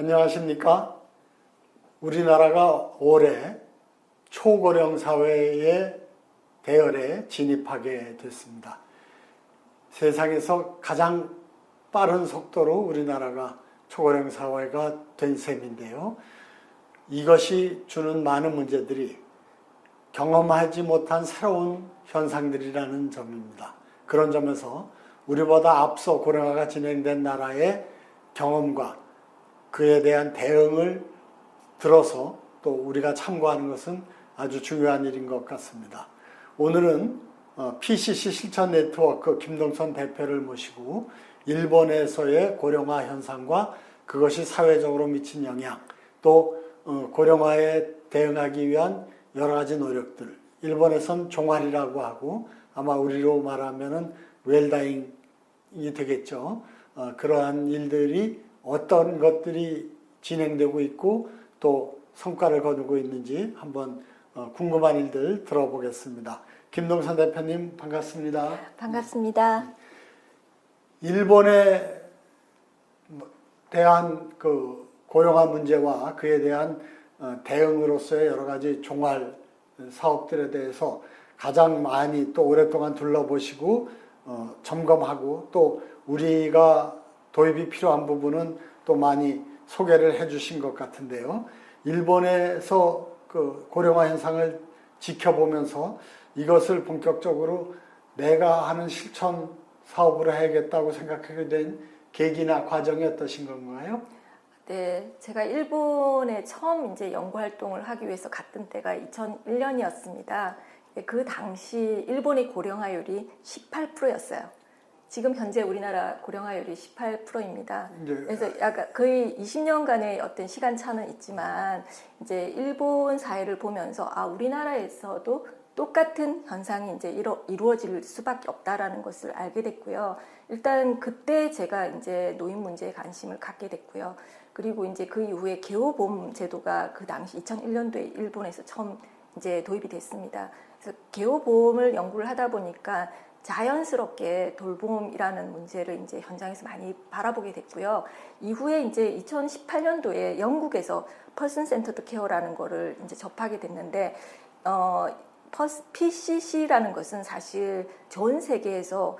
안녕하십니까? 우리나라가 올해 초고령 사회의 대열에 진입하게 됐습니다. 세상에서 가장 빠른 속도로 우리나라가 초고령 사회가 된 셈인데요. 이것이 주는 많은 문제들이 경험하지 못한 새로운 현상들이라는 점입니다. 그런 점에서 우리보다 앞서 고령화가 진행된 나라의 경험과 그에 대한 대응을 들어서 또 우리가 참고하는 것은 아주 중요한 일인 것 같습니다. 오늘은 PCC 실천 네트워크 김동선 대표를 모시고 일본에서의 고령화 현상과 그것이 사회적으로 미친 영향, 또 고령화에 대응하기 위한 여러 가지 노력들, 일본에선 종활이라고 하고 아마 우리로 말하면은 웰다잉이 되겠죠. 그러한 일들이 어떤 것들이 진행되고 있고 또 성과를 거두고 있는지 한번 궁금한 일들 들어보겠습니다. 김동선 대표님 반갑습니다. 반갑습니다. 일본에 대한 그 고령화 문제와 그에 대한 대응으로서의 여러 가지 종활 사업들에 대해서 가장 많이 또 오랫동안 둘러보시고 점검하고 또 우리가 도입이 필요한 부분은 또 많이 소개를 해주신 것 같은데요. 일본에서 그 고령화 현상을 지켜보면서 이것을 본격적으로 내가 하는 실천 사업으로 해야겠다고 생각하게 된 계기나 과정이 어떠신 건가요? 네, 제가 일본에 처음 이제 연구 활동을 하기 위해서 갔던 때가 2001년이었습니다. 그 당시 일본의 고령화율이 18%였어요. 지금 현재 우리나라 고령화율이 18%입니다. 그래서 약간 거의 20년간의 어떤 시간차는 있지만 이제 일본 사회를 보면서 우리나라에서도 똑같은 현상이 이제 이루어질 수밖에 없다라는 것을 알게 됐고요. 일단 그때 제가 이제 노인 문제에 관심을 갖게 됐고요. 그리고 이제 그 이후에 개호보험 제도가 그 당시 2001년도에 일본에서 처음 이제 도입이 됐습니다. 그래서 개호보험을 연구를 하다 보니까 자연스럽게 돌봄이라는 문제를 이제 현장에서 많이 바라보게 됐고요. 이후에 이제 2018년도에 영국에서 퍼슨 센터드 케어라는 거를 이제 접하게 됐는데, PCC라는 것은 사실 전 세계에서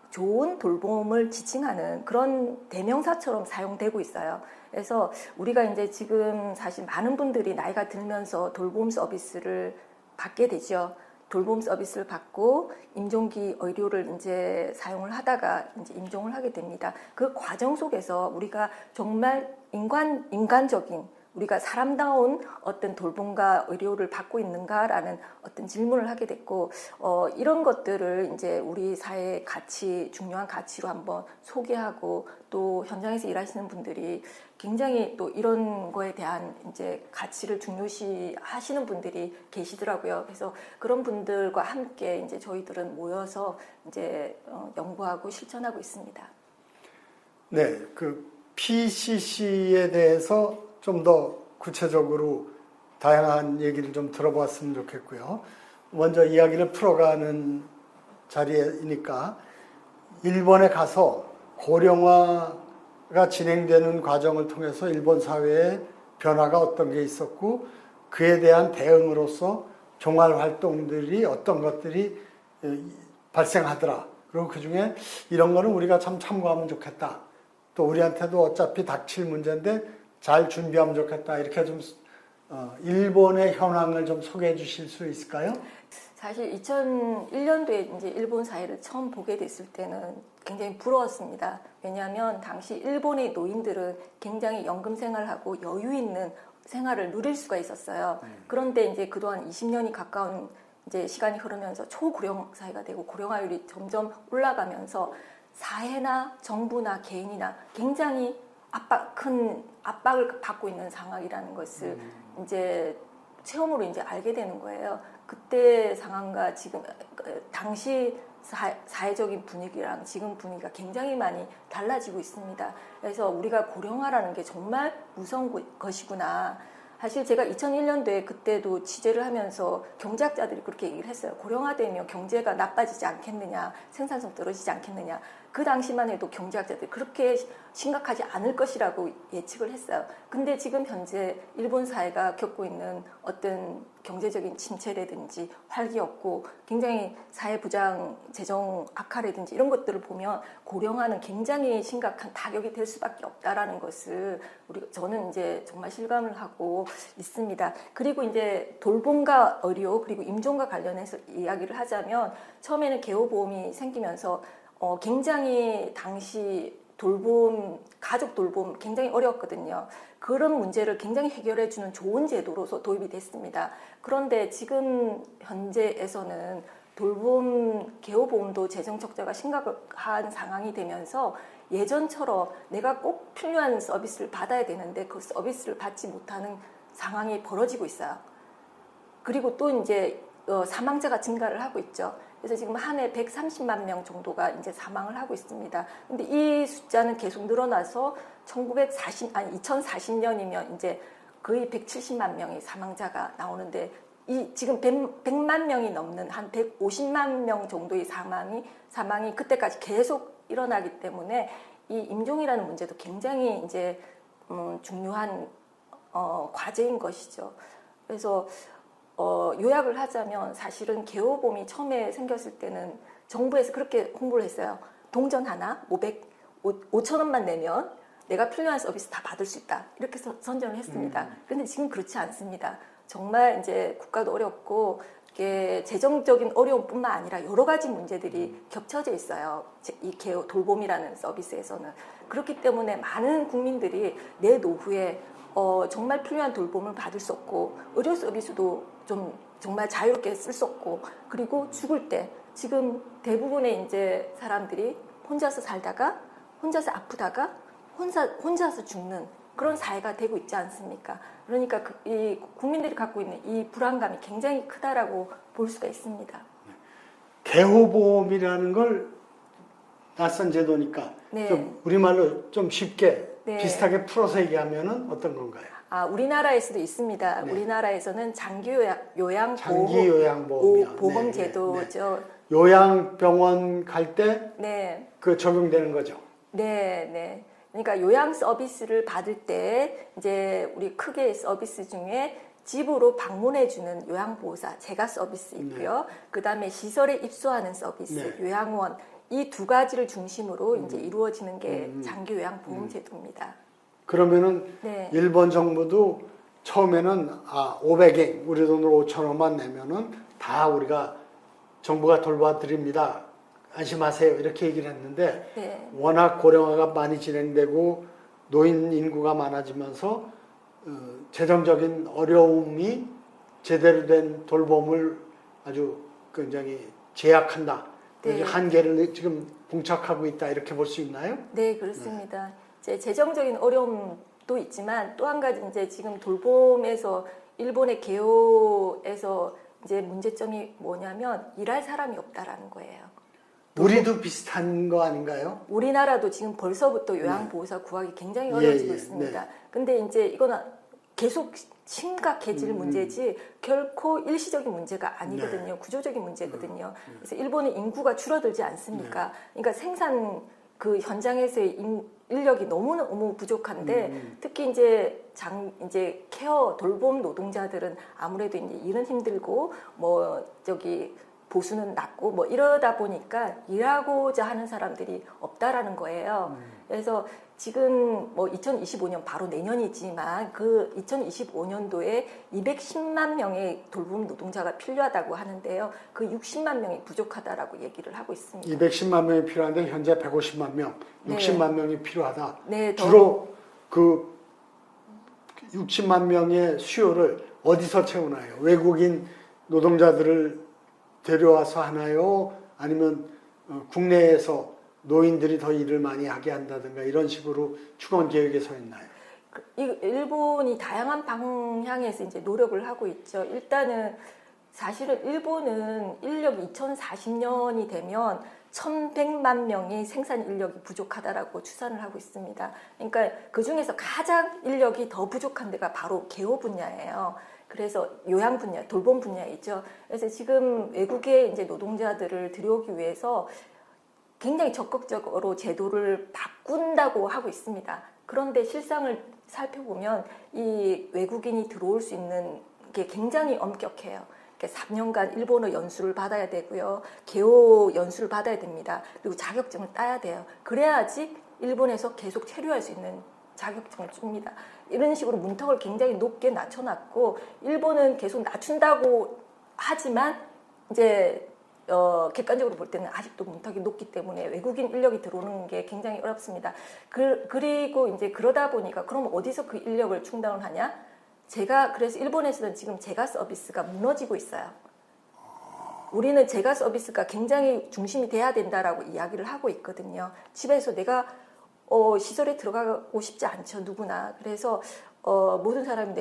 좋은 돌봄을 지칭하는 그런 대명사처럼 사용되고 있어요. 그래서 우리가 이제 지금 사실 많은 분들이 나이가 들면서 돌봄 서비스를 받게 되죠. 돌봄 서비스를 받고 임종기 의료를 이제 사용을 하다가 이제 임종을 하게 됩니다. 그 과정 속에서 우리가 정말 인간적인 우리가 사람다운 어떤 돌봄과 의료를 받고 있는가라는 어떤 질문을 하게 됐고, 이런 것들을 이제 우리 사회의 가치, 중요한 가치로 한번 소개하고 또 현장에서 일하시는 분들이 굉장히 또 이런 거에 대한 이제 가치를 중요시 하시는 분들이 계시더라고요. 그래서 그런 분들과 함께 이제 저희들은 모여서 이제 연구하고 실천하고 있습니다. 네, 그 PCC에 대해서 좀 더 구체적으로 다양한 얘기를 좀 들어봤으면 좋겠고요. 먼저 이야기를 풀어가는 자리이니까 일본에 가서 고령화가 진행되는 과정을 통해서 일본 사회의 변화가 어떤 게 있었고 그에 대한 대응으로서 종활 활동들이 어떤 것들이 발생하더라. 그리고 그중에 이런 거는 우리가 참 참고하면 좋겠다. 또 우리한테도 어차피 닥칠 문제인데 잘 준비하면 좋겠다. 이렇게 좀 일본의 현황을 좀 소개해 주실 수 있을까요? 사실 2001년도에 이제 일본 사회를 처음 보게 됐을 때는 굉장히 부러웠습니다. 왜냐하면 당시 일본의 노인들은 굉장히 연금 생활하고 여유 있는 생활을 누릴 수가 있었어요. 그런데 이제 그동안 20년이 가까운 이제 시간이 흐르면서 초고령 사회가 되고 고령화율이 점점 올라가면서 사회나 정부나 개인이나 굉장히 큰 압박을 받고 있는 상황이라는 것을 이제 체험으로 이제 알게 되는 거예요. 그때 상황과 지금 당시 사회적인 분위기랑 지금 분위기가 굉장히 많이 달라지고 있습니다. 그래서 우리가 고령화라는 게 정말 무서운 것이구나. 사실 제가 2001년도에 그때도 취재를 하면서 경제학자들이 그렇게 얘기를 했어요. 고령화되면 경제가 나빠지지 않겠느냐, 생산성 떨어지지 않겠느냐. 그 당시만 해도 경제학자들이 그렇게 심각하지 않을 것이라고 예측을 했어요. 근데 지금 현재 일본 사회가 겪고 있는 어떤 경제적인 침체라든지 활기 없고 굉장히 사회 부장, 재정 악화라든지 이런 것들을 보면 고령화는 굉장히 심각한 타격이 될 수밖에 없다라는 것을 저는 이제 정말 실감을 하고 있습니다. 그리고 이제 돌봄과 의료 그리고 임종과 관련해서 이야기를 하자면 처음에는 개호보험이 생기면서 굉장히 당시 돌봄, 가족 돌봄 굉장히 어려웠거든요. 그런 문제를 굉장히 해결해주는 좋은 제도로서 도입이 됐습니다. 그런데 지금 현재에서는 돌봄, 개호보험도 재정 적자가 심각한 상황이 되면서 예전처럼 내가 꼭 필요한 서비스를 받아야 되는데 그 서비스를 받지 못하는 상황이 벌어지고 있어요. 그리고 또 이제 사망자가 증가를 하고 있죠. 그래서 지금 한 해 130만 명 정도가 이제 사망을 하고 있습니다. 근데 이 숫자는 계속 늘어나서 2040년이면 이제 거의 170만 명의 사망자가 나오는데 이 지금 100만 명이 넘는 한 150만 명 정도의 사망이 그때까지 계속 일어나기 때문에 이 임종이라는 문제도 굉장히 이제 중요한 과제인 것이죠. 그래서 요약을 하자면 사실은 개호보험이 처음에 생겼을 때는 정부에서 그렇게 홍보를 했어요. 동전 하나 5천 원만 내면 내가 필요한 서비스 다 받을 수 있다. 이렇게 선전을 했습니다. 그런데 지금 그렇지 않습니다. 정말 이제 국가도 어렵고 이게 재정적인 어려움뿐만 아니라 여러 가지 문제들이 겹쳐져 있어요. 이 개호 돌봄이라는 서비스에서는. 그렇기 때문에 많은 국민들이 내 노후에 정말 필요한 돌봄을 받을 수 없고 의료 서비스도 좀 정말 자유롭게 쓸 수 없고 그리고 죽을 때 지금 대부분의 이제 사람들이 혼자서 살다가 혼자서 아프다가 혼자서 죽는 그런 사회가 되고 있지 않습니까? 그러니까 이 국민들이 갖고 있는 이 불안감이 굉장히 크다라고 볼 수가 있습니다. 개호보험이라는 걸 낯선 제도니까 네. 좀 우리말로 좀 쉽게 네. 비슷하게 풀어서 얘기하면은 어떤 건가요? 우리나라에서도 있습니다. 네. 우리나라에서는 장기요양보험 장기요양보험이요. 제도죠. 요양병원 갈 때 네. 그 적용되는 거죠. 네. 그러니까 요양 서비스를 받을 때 이제 우리 크게 서비스 중에 집으로 방문해주는 요양보호사 제가 서비스 있고요. 그다음에 시설에 입소하는 서비스 요양원 이 두 가지를 중심으로 이제 이루어지는 게 장기요양보험 제도입니다. 그러면은 네. 일본 정부도 처음에는 500엔 우리 돈으로 5,000원만 내면은 다 우리가 정부가 돌봐드립니다. 안심하세요. 이렇게 얘기를 했는데 네. 워낙 고령화가 많이 진행되고 노인 인구가 많아지면서 재정적인 어려움이 제대로 된 돌봄을 아주 굉장히 제약한다. 네. 한계를 지금 봉착하고 있다. 이렇게 볼 수 있나요? 네, 그렇습니다. 이제 재정적인 어려움도 있지만 또 한 가지 이제 지금 돌봄에서 일본의 개호에서 이제 문제점이 뭐냐면 일할 사람이 없다라는 거예요. 우리도 비슷한 거 아닌가요? 우리나라도 지금 벌써부터 요양보호사 구하기 굉장히 어려워지고 있습니다. 근데 이제 이거는 계속 심각해질 문제지 결코 일시적인 문제가 아니거든요. 구조적인 문제거든요. 그래서 일본의 인구가 줄어들지 않습니까? 그러니까 생산 그 현장에서의 인력이 너무 부족한데 특히 이제 케어 돌봄 노동자들은 아무래도 이제 일은 힘들고 보수는 낮고 이러다 보니까 일하고자 하는 사람들이 없다라는 거예요. 그래서 지금 2025년 바로 내년이지만 그 2025년도에 210만 명의 돌봄 노동자가 필요하다고 하는데요. 그 60만 명이 부족하다라고 얘기를 하고 있습니다. 210만 명이 필요한데 현재 150만 명, 60만 명이 필요하다. 네, 주로 그 60만 명의 수요를 어디서 채우나요? 외국인 노동자들을 데려와서 하나요? 아니면 국내에서 노인들이 더 일을 많이 하게 한다든가 이런 식으로 추건 계획에 서 있나요? 일본이 다양한 방향에서 이제 노력을 하고 있죠. 일단은 사실은 일본은 인력이 2040년이 되면 1,100만 명의 생산 인력이 부족하다라고 추산을 하고 있습니다. 그러니까 그 중에서 가장 인력이 더 부족한 데가 바로 개호 분야예요. 그래서 요양 분야, 돌봄 분야이죠. 그래서 지금 외국의 이제 노동자들을 들여오기 위해서 굉장히 적극적으로 제도를 바꾼다고 하고 있습니다. 그런데 실상을 살펴보면 이 외국인이 들어올 수 있는 게 굉장히 엄격해요. 3년간 일본어 연수를 받아야 되고요. 개호 연수를 받아야 됩니다. 그리고 자격증을 따야 돼요. 그래야지 일본에서 계속 체류할 수 있는 자격증을 줍니다. 이런 식으로 문턱을 굉장히 높게 낮춰놨고 일본은 계속 낮춘다고 하지만 이제 객관적으로 볼 때는 아직도 문턱이 높기 때문에 외국인 인력이 들어오는 게 굉장히 어렵습니다. 그리고 이제 그러다 보니까 그럼 어디서 그 인력을 충당을 하냐? 그래서 일본에서는 지금 제가 서비스가 무너지고 있어요. 우리는 제가 서비스가 굉장히 중심이 돼야 된다라고 이야기를 하고 있거든요. 집에서 내가 시설에 들어가고 싶지 않죠, 누구나. 그래서 모든 사람이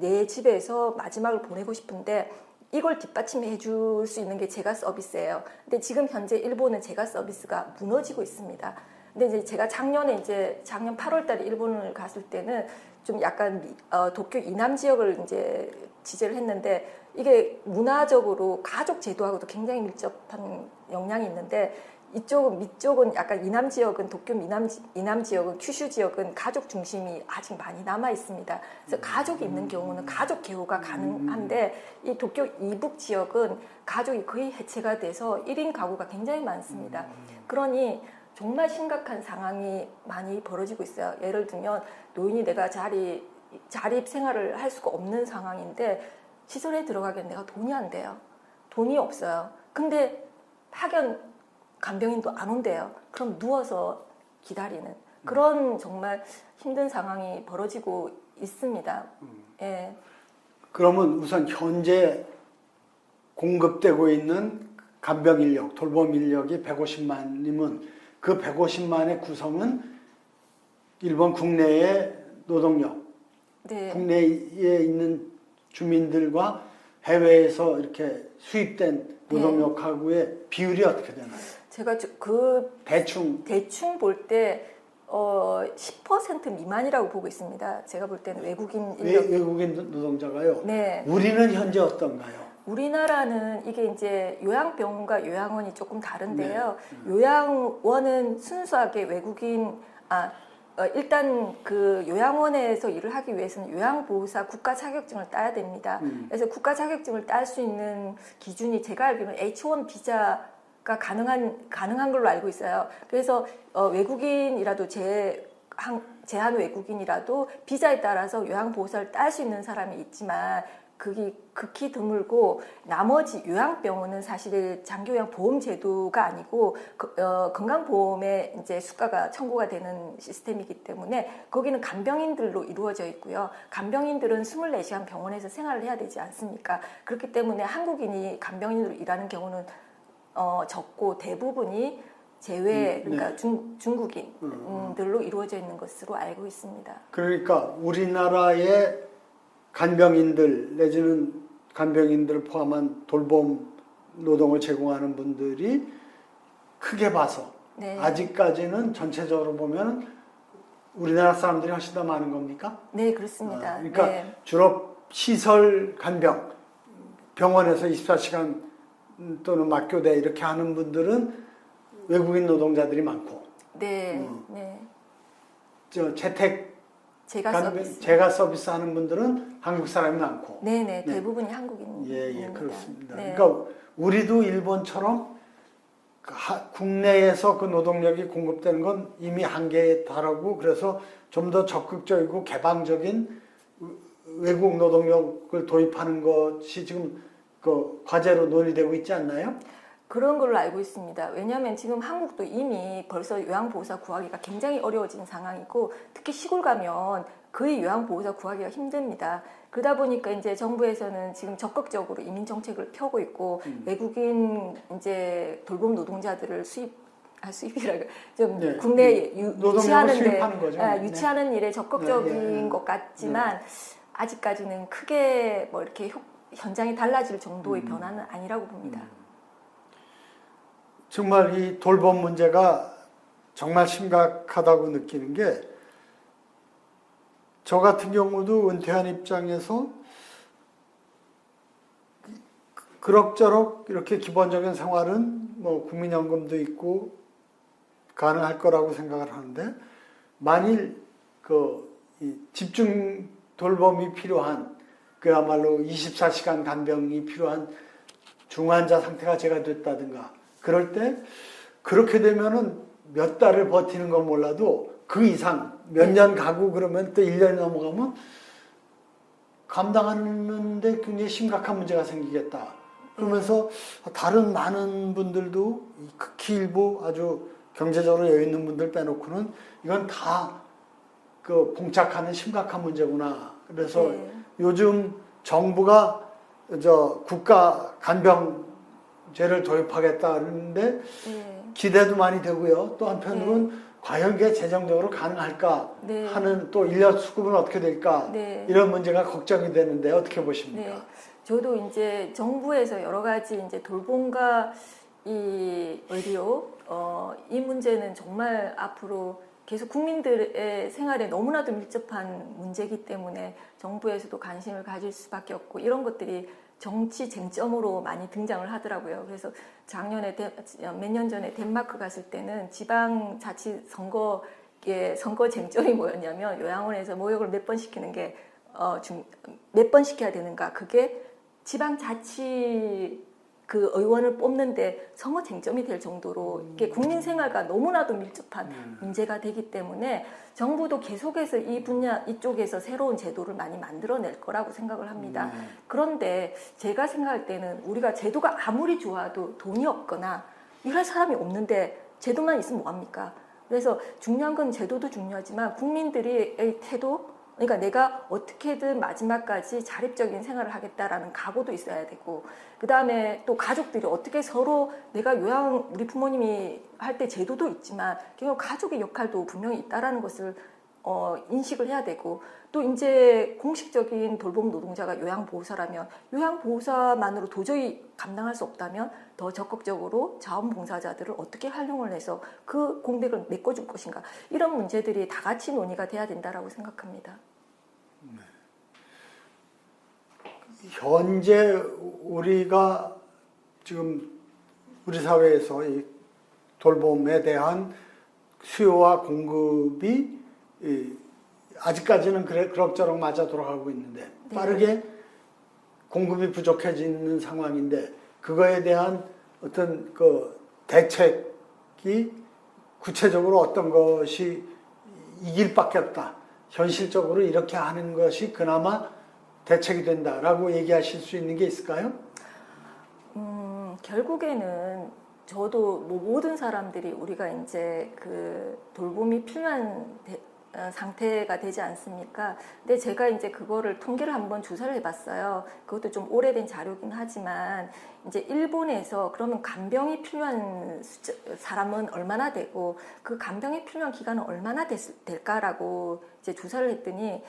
내 집에서 마지막을 보내고 싶은데 이걸 뒷받침해 줄 수 있는 게 제가 서비스예요. 근데 지금 현재 일본은 제가 서비스가 무너지고 있습니다. 근데 이제 제가 작년 8월 달에 일본을 갔을 때는 좀 약간 도쿄 이남 지역을 이제 지지를 했는데 이게 문화적으로 가족 제도하고도 굉장히 밀접한 영향이 있는데 밑쪽은 약간 이남 지역은 도쿄 이남 지역은 큐슈 지역은 가족 중심이 아직 많이 남아 있습니다. 그래서 가족이 있는 경우는 가족 개호가 가능한데 이 도쿄 이북 지역은 가족이 거의 해체가 돼서 1인 가구가 굉장히 많습니다. 그러니 정말 심각한 상황이 많이 벌어지고 있어요. 예를 들면 노인이 내가 자립 생활을 할 수가 없는 상황인데 시설에 들어가기엔 내가 돈이 안 돼요. 돈이 없어요. 근데 파견 간병인도 안 온대요. 그럼 누워서 기다리는 그런 정말 힘든 상황이 벌어지고 있습니다. 예. 그러면 우선 현재 공급되고 있는 간병 인력, 돌봄 인력이 150만이면 그 150만의 구성은 일본 국내의 노동력, 네. 국내에 있는 주민들과 해외에서 이렇게 수입된 노동력하고의 비율이 어떻게 되나요? 제가 대충 볼 때 10% 미만이라고 보고 있습니다. 제가 볼 때는 외국인 인력. 외국인 노동자가요. 네. 우리는 현재 어떤가요? 우리나라는 이게 이제 요양병원과 요양원이 조금 다른데요. 요양원은 순수하게 일단 그 요양원에서 일을 하기 위해서는 요양보호사 국가 자격증을 따야 됩니다. 그래서 국가 자격증을 딸 수 있는 기준이 제가 알기로는 H1 비자가 가능한 걸로 알고 있어요. 그래서 외국인이라도 제한 외국인이라도 비자에 따라서 요양보호사를 딸 수 있는 사람이 있지만 그게 극히 드물고 나머지 요양병원은 사실 장기요양 보험 제도가 아니고 건강보험에 이제 수가가 청구가 되는 시스템이기 때문에 거기는 간병인들로 이루어져 있고요. 간병인들은 24시간 병원에서 생활을 해야 되지 않습니까? 그렇기 때문에 한국인이 간병인으로 일하는 경우는 적고 대부분이 그러니까 중국인들로 이루어져 있는 것으로 알고 있습니다. 그러니까 우리나라의 간병인들 내지는 간병인들을 포함한 돌봄 노동을 제공하는 분들이 크게 봐서 네. 아직까지는 전체적으로 보면 우리나라 사람들이 훨씬 더 많은 겁니까? 네, 그렇습니다. 그러니까 네. 주로 시설 간병, 병원에서 24시간 또는 막교대 이렇게 하는 분들은 외국인 노동자들이 많고, 네, 네. 제가 서비스 하는 분들은 한국 사람이 많고. 네네, 대부분이 한국인입니다. 예, 그렇습니다. 네. 그러니까 우리도 일본처럼 국내에서 그 노동력이 공급되는 건 이미 한계에 달하고 그래서 좀 더 적극적이고 개방적인 외국 노동력을 도입하는 것이 지금 그 과제로 논의되고 있지 않나요? 그런 걸로 알고 있습니다. 왜냐하면 지금 한국도 이미 벌써 요양보호사 구하기가 굉장히 어려워진 상황이고 특히 시골 가면 거의 요양보호사 구하기가 힘듭니다. 그러다 보니까 이제 정부에서는 지금 적극적으로 이민 정책을 펴고 있고 외국인 이제 돌봄 노동자들을 수입이라고 좀 네. 국내에 유치하는데 유치하는 일에 적극적인 것 같지만 아직까지는 크게 뭐 이렇게 현장이 달라질 정도의 변화는 아니라고 봅니다. 정말 이 돌봄 문제가 정말 심각하다고 느끼는 게 저 같은 경우도 은퇴한 입장에서 그럭저럭 이렇게 기본적인 생활은 뭐 국민연금도 있고 가능할 거라고 생각을 하는데 만일 이 집중 돌봄이 필요한 그야말로 24시간 간병이 필요한 중환자 상태가 제가 됐다든가 그럴 때 그렇게 되면은 몇 달을 버티는 건 몰라도 그 이상 몇 년 가고 그러면 또 1년이 넘어가면 감당하는데 굉장히 심각한 문제가 생기겠다. 그러면서 다른 많은 분들도 극히 일부 아주 경제적으로 여유 있는 분들 빼놓고는 이건 다 그 봉착하는 심각한 문제구나. 그래서 네. 요즘 정부가 국가 간병제를 도입하겠다는데 네. 기대도 많이 되고요. 또 한편으로는 과연 이게 재정적으로 가능할까 네. 하는 또 인력 수급은 어떻게 될까 네. 이런 문제가 걱정이 되는데 어떻게 보십니까? 네. 저도 이제 정부에서 여러 가지 이제 돌봄과 이 의료, 이 문제는 정말 앞으로 계속 국민들의 생활에 너무나도 밀접한 문제이기 때문에 정부에서도 관심을 가질 수밖에 없고 이런 것들이 정치 쟁점으로 많이 등장을 하더라고요. 그래서 작년에 몇 년 전에 덴마크 갔을 때는 지방자치 선거의 선거 쟁점이 뭐였냐면 요양원에서 모욕을 몇 번 시키는 게 몇 번 시켜야 되는가 그게 지방자치 그 의원을 뽑는데 선거 쟁점이 될 정도로 이게 국민 생활과 너무나도 밀접한 문제가 되기 때문에 정부도 계속해서 이 분야 이쪽에서 새로운 제도를 많이 만들어낼 거라고 생각을 합니다. 그런데 제가 생각할 때는 우리가 제도가 아무리 좋아도 돈이 없거나 일할 사람이 없는데 제도만 있으면 뭐합니까? 그래서 중요한 건 제도도 중요하지만 국민들의 태도 그러니까 내가 어떻게든 마지막까지 자립적인 생활을 하겠다라는 각오도 있어야 되고 그 다음에 또 가족들이 어떻게 서로 내가 우리 부모님이 할 때 제도도 있지만 결국 가족의 역할도 분명히 있다라는 것을 인식을 해야 되고 또 이제 공식적인 돌봄 노동자가 요양보호사라면 요양보호사만으로 도저히 감당할 수 없다면 더 적극적으로 자원봉사자들을 어떻게 활용을 해서 그 공백을 메꿔줄 것인가 이런 문제들이 다 같이 논의가 돼야 된다라고 생각합니다. 현재 우리가 지금 우리 사회에서 이 돌봄에 대한 수요와 공급이 아직까지는 그럭저럭 맞아 돌아가고 있는데 빠르게 공급이 부족해지는 상황인데 그거에 대한 어떤 그 대책이 구체적으로 어떤 것이 이길 밖에 없다. 현실적으로 이렇게 하는 것이 그나마 대책이 된다라고 얘기하실 수 있는 게 있을까요? 결국에는 저도 모든 사람들이 우리가 이제 그 돌봄이 필요한 상태가 되지 않습니까? 근데 제가 이제 그거를 통계를 한번 조사를 해봤어요. 그것도 좀 오래된 자료긴 하지만 이제 일본에서 그러면 간병이 필요한 사람은 얼마나 되고 그 간병이 필요한 기간은 얼마나 될까라고 이제 조사를 했더니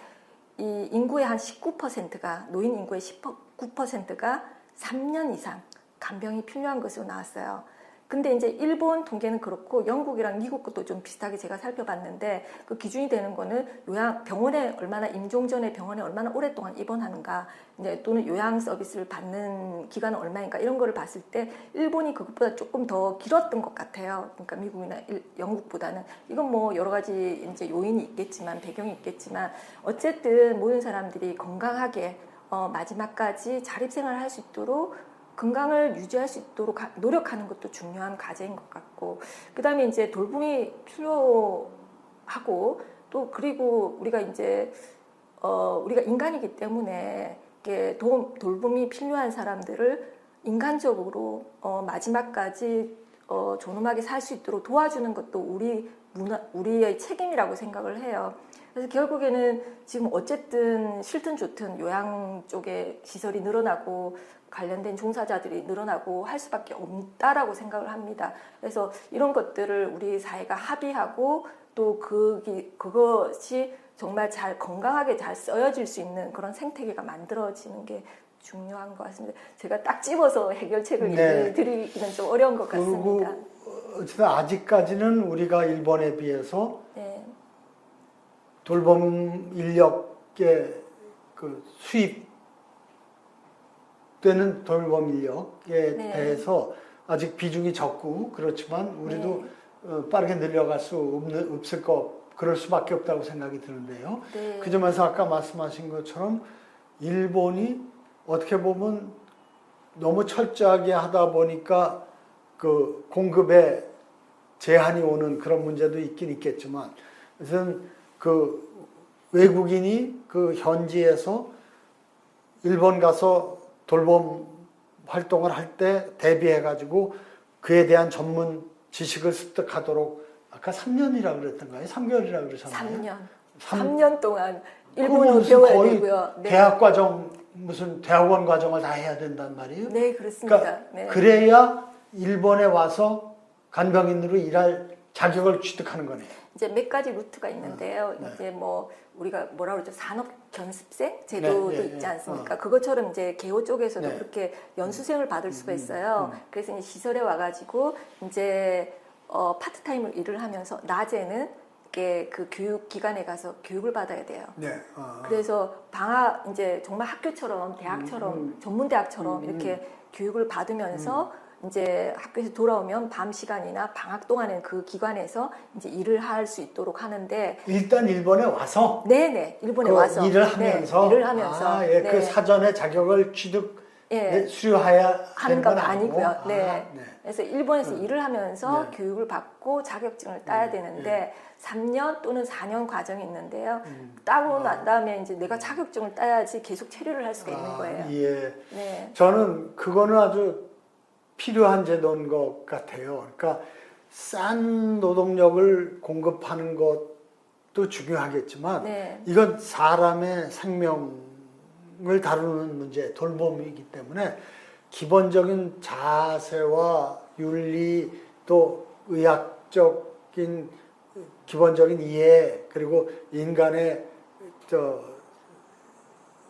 이 인구의 한 19%가 노인 인구의 19%가 3년 이상 간병이 필요한 것으로 나왔어요. 근데 이제 일본 통계는 그렇고 영국이랑 미국 것도 좀 비슷하게 제가 살펴봤는데 그 기준이 되는 거는 병원에 얼마나 임종 전에 병원에 얼마나 오랫동안 입원하는가 이제 또는 요양 서비스를 받는 기간은 얼마인가 이런 거를 봤을 때 일본이 그것보다 조금 더 길었던 것 같아요. 그러니까 미국이나 영국보다는 이건 뭐 여러 가지 이제 요인이 있겠지만 배경이 있겠지만 어쨌든 모든 사람들이 건강하게 마지막까지 자립생활을 할 수 있도록 건강을 유지할 수 있도록 노력하는 것도 중요한 과제인 것 같고 그 다음에 이제 돌봄이 필요하고 또 그리고 우리가 이제 우리가 인간이기 때문에 이렇게 돌봄이 필요한 사람들을 인간적으로 마지막까지 존엄하게 살 수 있도록 도와주는 것도 우리의 책임이라고 생각을 해요. 그래서 결국에는 지금 어쨌든 싫든 좋든 요양 쪽에 시설이 늘어나고 관련된 종사자들이 늘어나고 할 수밖에 없다라고 생각을 합니다. 그래서 이런 것들을 우리 사회가 합의하고 또 그것이 정말 잘 건강하게 잘 쓰여질 수 있는 그런 생태계가 만들어지는 게 중요한 것 같습니다. 제가 딱 집어서 해결책을 얘기해 드리기는 좀 어려운 것 같습니다. 그리고 어쨌든 아직까지는 우리가 일본에 비해서 돌봄 인력의 그 수입되는 돌봄 인력에 대해서 아직 비중이 적고 그렇지만 우리도 빠르게 늘려갈 수 없을 그럴 수밖에 없다고 생각이 드는데요. 네. 그 점에서 아까 말씀하신 것처럼 일본이 어떻게 보면 너무 철저하게 하다 보니까 그 공급에 제한이 오는 그런 문제도 있긴 있겠지만, 우선 그 외국인이 그 현지에서 일본 가서 돌봄 활동을 할 때 대비해 가지고 그에 대한 전문 지식을 습득하도록 아까 3년이라고 그랬던가요? 3개월이라고 그러셨나요? 3년 동안 그거 일본어로 무슨 배워야 거의 되고요. 네. 대학 과정 무슨 대학원 과정을 다 해야 된단 말이에요. 네, 그렇습니다. 그러니까 네. 그래야 일본에 와서 간병인으로 일할 자격을 취득하는 거네요. 이제 몇 가지 루트가 있는데요. 네. 이제 뭐 우리가 뭐라 그러죠? 산업 견습생 제도도 네, 네, 있지 네. 않습니까? 그것처럼 이제 개호 쪽에서도 네. 그렇게 연수생을 받을 수가 있어요. 그래서 이제 시설에 와가지고 이제 파트타임을 일을 하면서 낮에는 이렇게 그 교육 기관에 가서 교육을 받아야 돼요. 네. 그래서 방학 이제 정말 학교처럼 대학처럼 전문 대학처럼 이렇게 교육을 받으면서 이제 학교에서 돌아오면 밤 시간이나 방학 동안에는 그 기관에서 이제 일을 할 수 있도록 하는데 일단 일본에 와서 네네 일본에 그 와서 일을 네, 하면서 일을 하면서 예, 네. 그 사전에 자격을 취득 예. 수료해야 하는 되는 건 건 아니고요. 네. 네. 그래서 일본에서 일을 하면서 네. 교육을 받고 자격증을 따야 되는데 3년 또는 4년 과정이 있는데요. 따고 난 다음에 이제 내가 자격증을 따야지 계속 체류를 할 수가 있는 거예요. 예. 네. 저는 그거는 아주 필요한 제도인 것 같아요. 그러니까 싼 노동력을 공급하는 것도 중요하겠지만 네. 이건 사람의 생명을 다루는 문제, 돌봄이기 때문에 기본적인 자세와 윤리 또 의학적인 기본적인 이해 그리고 인간의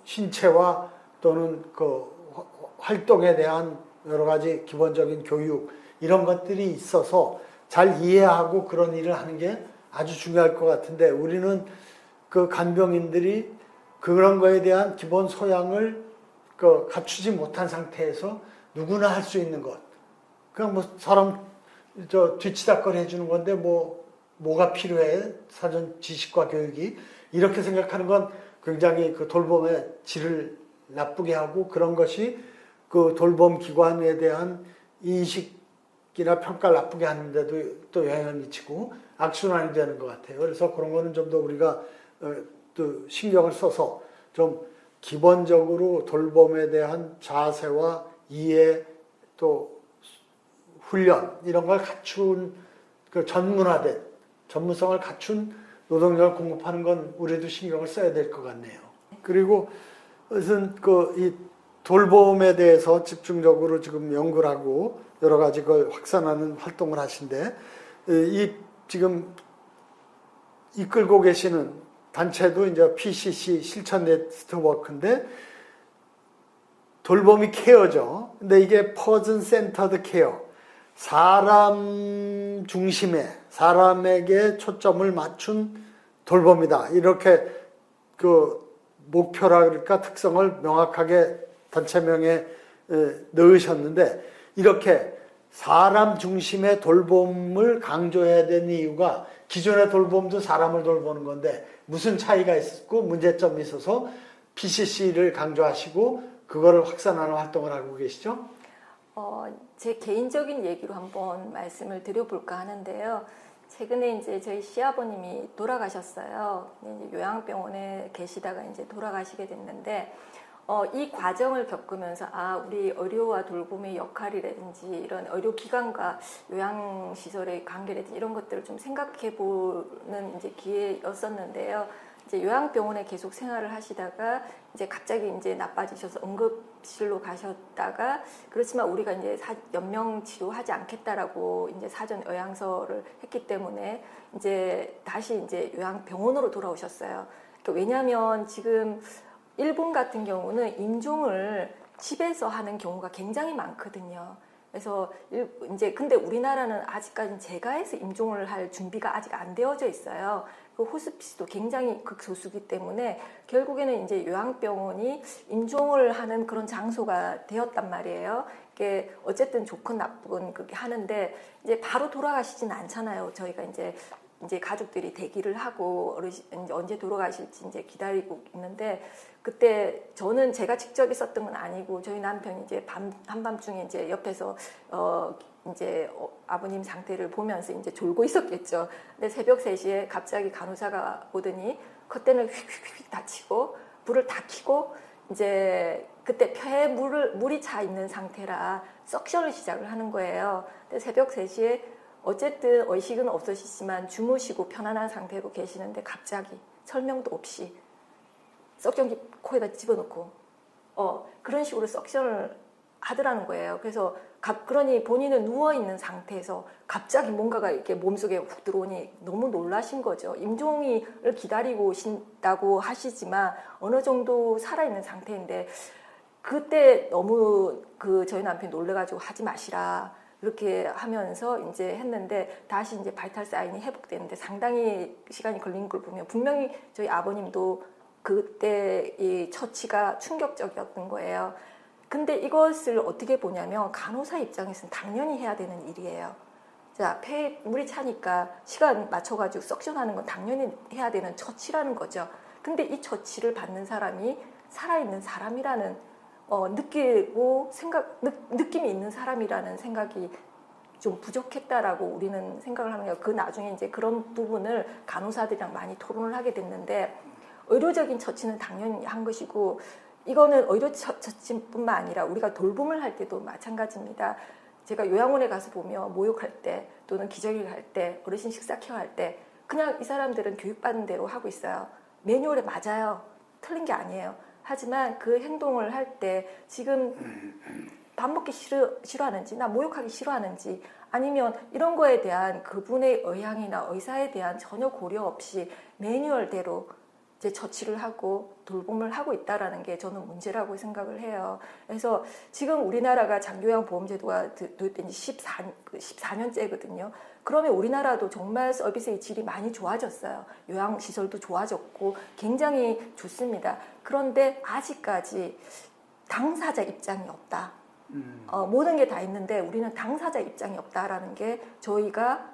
신체와 또는 그 활동에 대한 여러 가지 기본적인 교육 이런 것들이 있어서 잘 이해하고 그런 일을 하는 게 아주 중요할 것 같은데 우리는 그 간병인들이 그런 거에 대한 기본 소양을 갖추지 못한 상태에서 누구나 할 수 있는 것 그냥 뭐 사람 뒤치다꺼리 해주는 건데 뭐가 필요해 사전 지식과 교육이 이렇게 생각하는 건 굉장히 그 돌봄의 질을 나쁘게 하고 그런 것이 그 돌봄 기관에 대한 인식이나 평가를 나쁘게 하는데도 또 영향을 미치고 악순환이 되는 것 같아요. 그래서 그런 거는 좀 더 우리가 또 신경을 써서 좀 기본적으로 돌봄에 대한 자세와 이해 또 훈련 이런 걸 갖춘 그 전문화된 전문성을 갖춘 노동력을 공급하는 건 우리도 신경을 써야 될 것 같네요. 그리고 무슨 이 돌봄에 대해서 집중적으로 지금 연구를 하고 여러 가지 걸 확산하는 활동을 하신데 이 지금 이끌고 계시는 단체도 이제 PCC 실천 네트워크인데 돌봄이 케어죠. 근데 이게 퍼슨 센터드 케어 사람 중심의 사람에게 초점을 맞춘 돌봄이다. 이렇게 그 목표라 그럴까 특성을 명확하게 단체명에 넣으셨는데 이렇게 사람 중심의 돌봄을 강조해야 되는 이유가 기존의 돌봄도 사람을 돌보는 건데 무슨 차이가 있었고 문제점이 있어서 PCC를 강조하시고 그거를 확산하는 활동을 하고 계시죠? 제 개인적인 얘기로 한번 말씀을 드려볼까 하는데요. 최근에 이제 저희 시아버님이 돌아가셨어요. 이제 요양병원에 계시다가 이제 돌아가시게 됐는데, 이 과정을 겪으면서, 우리 의료와 돌봄의 역할이라든지, 이런 의료기관과 요양시설의 관계라든지, 이런 것들을 좀 생각해 보는 이제 기회였었는데요. 이제 요양병원에 계속 생활을 하시다가, 이제 갑자기 이제 나빠지셔서 응급실로 가셨다가, 그렇지만 우리가 이제 연명 치료하지 않겠다라고 이제 사전 요양서를 했기 때문에, 이제 다시 이제 요양병원으로 돌아오셨어요. 왜냐하면 지금 일본 같은 경우는 임종을 집에서 하는 경우가 굉장히 많거든요. 그래서 이제 근데 우리나라는 아직까지 재가해서 임종을 할 준비가 아직 안 되어져 있어요. 그 호스피스도 굉장히 극소수기 때문에 결국에는 이제 요양병원이 임종을 하는 그런 장소가 되었단 말이에요. 이게 어쨌든 좋건 나쁘건 그렇게 하는데 이제 바로 돌아가시진 않잖아요. 저희가 이제 가족들이 대기를 하고 어르신 이제 언제 돌아가실지 이제 기다리고 있는데 그때 저는 제가 직접 있었던 건 아니고 저희 남편이 이제 한밤중에 이제 옆에서 아버님 상태를 보면서 이제 졸고 있었겠죠. 근데 새벽 3시에 갑자기 간호사가 오더니 컷대를 휙휙휙 닫히고 불을 다 켜고 이제 그때 폐에 물이 차 있는 상태라 석션을 시작을 하는 거예요. 근데 새벽 3시에 어쨌든 의식은 없으시지만 주무시고 편안한 상태로 계시는데 갑자기 설명도 없이 석션기 코에다 집어넣고 그런 식으로 석션을 하더라는 거예요. 그래서 그러니 본인은 누워있는 상태에서 갑자기 뭔가가 이렇게 몸속에 훅 들어오니 너무 놀라신 거죠. 임종을 기다리고 오신다고 하시지만 어느 정도 살아있는 상태인데 그때 너무 저희 남편이 놀래가지고 하지 마시라 이렇게 하면서 이제 했는데 다시 이제 바이탈 사인이 회복되는데 상당히 시간이 걸린 걸 보면 분명히 저희 아버님도 그때 이 처치가 충격적이었던 거예요. 근데 이것을 어떻게 보냐면 간호사 입장에서는 당연히 해야 되는 일이에요. 자, 폐에 물이 차니까 시간 맞춰가지고 석션하는 건 당연히 해야 되는 처치라는 거죠. 근데 이 처치를 받는 사람이 살아있는 사람이라는 느낌이 있는 사람이라는 생각이 좀 부족했다라고 우리는 생각을 하는 거예요. 그 나중에 이제 그런 부분을 간호사들이랑 많이 토론을 하게 됐는데 의료적인 처치는 당연히 한 것이고 이거는 의료 처치뿐만 아니라 우리가 돌봄을 할 때도 마찬가지입니다. 제가 요양원에 가서 보면 모욕할 때 또는 기저귀를 할 때 어르신 식사 케어할 때 그냥 이 사람들은 교육받은 대로 하고 있어요. 매뉴얼에 맞아요. 틀린 게 아니에요. 하지만 그 행동을 할 때 지금 밥 먹기 싫어하는지 나 모욕하기 싫어하는지 아니면 이런 거에 대한 그분의 의향이나 의사에 대한 전혀 고려 없이 매뉴얼대로 이제 처치를 하고 돌봄을 하고 있다라는 게 저는 문제라고 생각을 해요. 그래서 지금 우리나라가 장기요양보험제도가 도입된 지 14년째거든요. 그러면 우리나라도 정말 서비스의 질이 많이 좋아졌어요. 요양시설도 좋아졌고 굉장히 좋습니다. 그런데 아직까지 당사자 입장이 없다. 모든 게 다 있는데 우리는 당사자 입장이 없다라는 게 저희가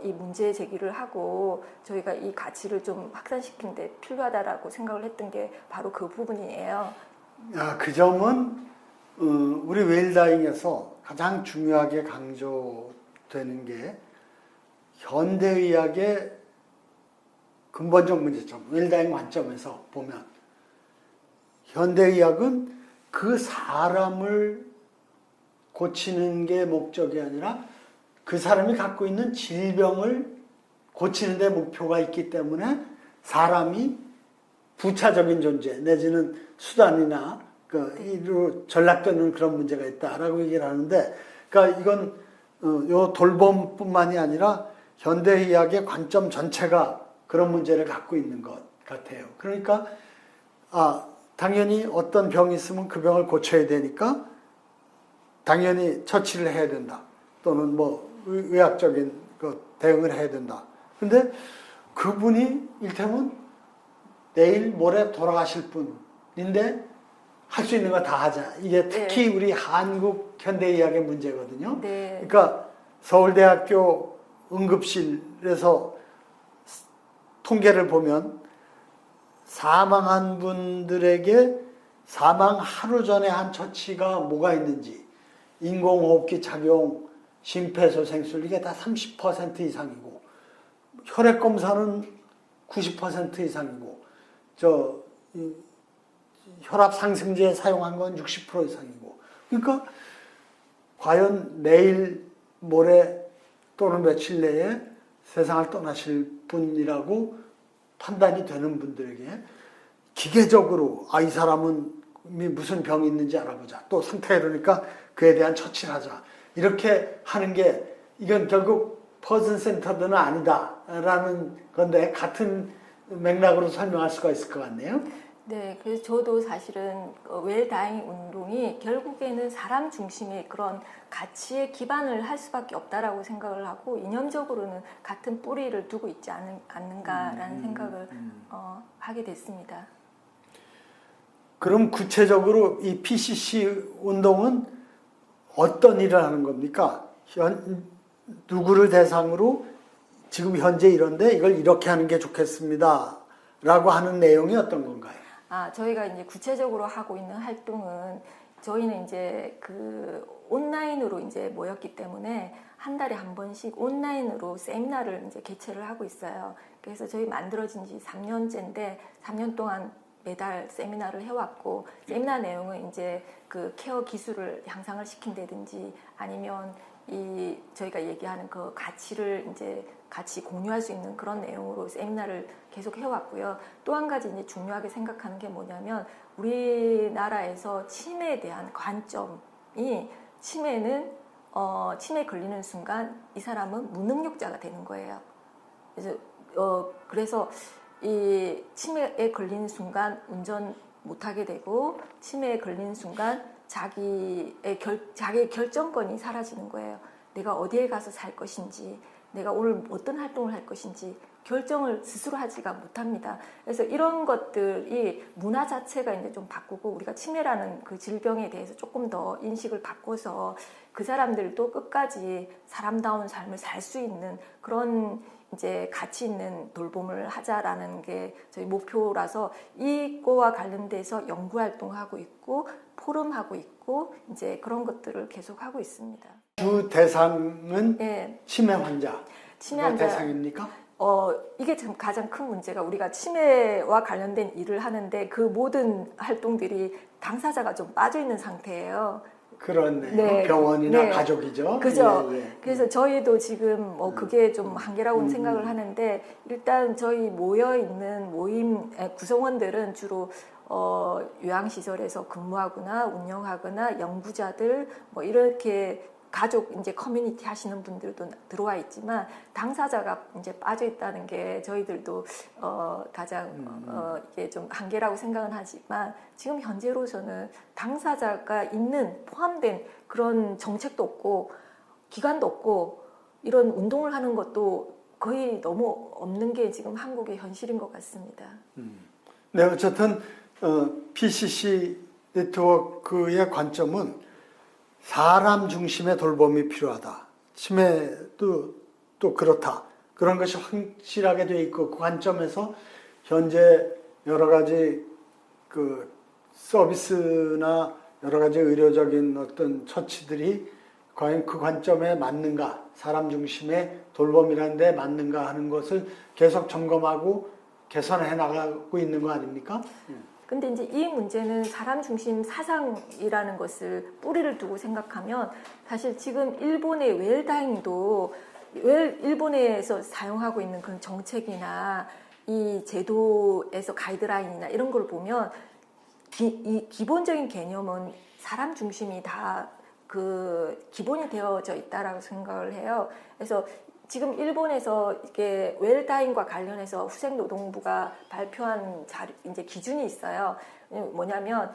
이 문제 제기를 하고 저희가 이 가치를 좀 확산시키는 데 필요하다라고 생각을 했던 게 바로 그 부분이에요. 그 점은 우리 웰다잉에서 가장 중요하게 강조되는 게 현대의학의 근본적 문제점, 웰다잉 관점에서 보면 현대의학은 그 사람을 고치는 게 목적이 아니라 그 사람이 갖고 있는 질병을 고치는 데 목표가 있기 때문에 사람이 부차적인 존재 내지는 수단이나 이로 전락되는 그런 문제가 있다라고 얘기를 하는데, 그러니까 이건 요 돌봄뿐만이 아니라 현대의학의 관점 전체가 그런 문제를 갖고 있는 것 같아요. 그러니까 당연히 어떤 병이 있으면 그 병을 고쳐야 되니까 당연히 처치를 해야 된다. 또는 뭐 의학적인 대응을 해야 된다. 근데 그분이 일테면 내일 모레 돌아가실 분인데 할 수 있는 거 다 하자. 이게 특히 우리 한국 현대의학의 문제거든요. 네. 그러니까 서울대학교 응급실에서 통계를 보면 사망한 분들에게 사망 하루 전에 한 처치가 뭐가 있는지 인공호흡기 착용, 심폐소생술 이게 다 30% 이상이고 혈액검사는 90% 이상이고 혈압 상승제 사용한 건 60% 이상이고, 그러니까 과연 내일 모레 또는 며칠 내에 세상을 떠나실 분이라고 판단이 되는 분들에게 기계적으로 이 사람은 무슨 병이 있는지 알아보자, 또 상태가 이러니까 그에 대한 처치를 하자, 이렇게 하는 게 이건 결국 퍼슨 센터드는 아니다라는 건데 같은 맥락으로 설명할 수가 있을 것 같네요. 네, 그래서 저도 사실은 웰다잉 운동이 결국에는 사람 중심의 그런 가치에 기반을 할 수밖에 없다라고 생각을 하고 이념적으로는 같은 뿌리를 두고 있지 않는가라는 생각을 하게 됐습니다. 그럼 구체적으로 이 PCC 운동은 어떤 일을 하는 겁니까? 누구를 대상으로 지금 현재 이런데 이걸 이렇게 하는 게 좋겠습니다. 라고 하는 내용이 어떤 건가요? 저희가 이제 구체적으로 하고 있는 활동은 저희는 이제 그 온라인으로 이제 모였기 때문에 한 달에 한 번씩 온라인으로 세미나를 이제 개최를 하고 있어요. 그래서 저희 만들어진 지 3년째인데 3년 동안 매달 세미나를 해왔고 세미나 내용은 이제 그 케어 기술을 향상을 시킨다든지 아니면 이 저희가 얘기하는 그 가치를 이제 같이 공유할 수 있는 그런 내용으로 세미나를 계속 해왔고요. 또 한 가지 이제 중요하게 생각하는 게 뭐냐면 우리나라에서 치매에 대한 관점이 치매는 치매 걸리는 순간 이 사람은 무능력자가 되는 거예요. 그래서 이 치매에 걸리는 순간 운전 못하게 되고 치매에 걸리는 순간 자기의 결정권이 사라지는 거예요. 내가 어디에 가서 살 것인지, 내가 오늘 어떤 활동을 할 것인지 결정을 스스로 하지가 못합니다. 그래서 이런 것들이 문화 자체가 이제 좀 바꾸고 우리가 치매라는 그 질병에 대해서 조금 더 인식을 바꿔서 그 사람들도 끝까지 사람다운 삶을 살 수 있는 그런 이제 가치 있는 돌봄을 하자라는 게 저희 목표라서 이거와 관련돼서 연구 활동하고 있고 포럼하고 있고 이제 그런 것들을 계속 하고 있습니다. 주 대상은 네. 치매 환자. 치매 환자 대상입니까? 이게 참 가장 큰 문제가 우리가 치매와 관련된 일을 하는데 그 모든 활동들이 당사자가 좀 빠져 있는 상태예요. 그렇네요. 네. 병원이나 네. 가족이죠. 그죠. 예. 그래서 저희도 지금 그게 좀 한계라고는 생각을 하는데 일단 저희 모여 있는 모임 구성원들은 주로 요양시설에서 근무하거나 운영하거나 연구자들 뭐 이렇게 가족 이제 커뮤니티 하시는 분들도 들어와 있지만 당사자가 이제 빠져 있다는 게 저희들도 가장 이게 좀 한계라고 생각은 하지만 지금 현재로서는 당사자가 있는 포함된 그런 정책도 없고 기관도 없고 이런 운동을 하는 것도 거의 너무 없는 게 지금 한국의 현실인 것 같습니다. 네, 어쨌든 PCC 네트워크의 관점은 사람 중심의 돌봄이 필요하다. 치매도 또 그렇다. 그런 것이 확실하게 되어 있고 그 관점에서 현재 여러 가지 그 서비스나 여러 가지 의료적인 어떤 처치들이 과연 그 관점에 맞는가, 사람 중심의 돌봄이라는 데 맞는가 하는 것을 계속 점검하고 개선해 나가고 있는 거 아닙니까? 근데 이제 이 문제는 사람 중심 사상이라는 것을 뿌리를 두고 생각하면 사실 지금 일본의 웰다잉도 일본에서 사용하고 있는 그런 정책이나 이 제도에서 가이드라인이나 이런 걸 보면 이 기본적인 개념은 사람 중심이 다 그 기본이 되어져 있다라고 생각을 해요. 그래서 지금 일본에서 이게 웰다잉과 관련해서 후생노동부가 발표한 이제 기준이 있어요. 뭐냐면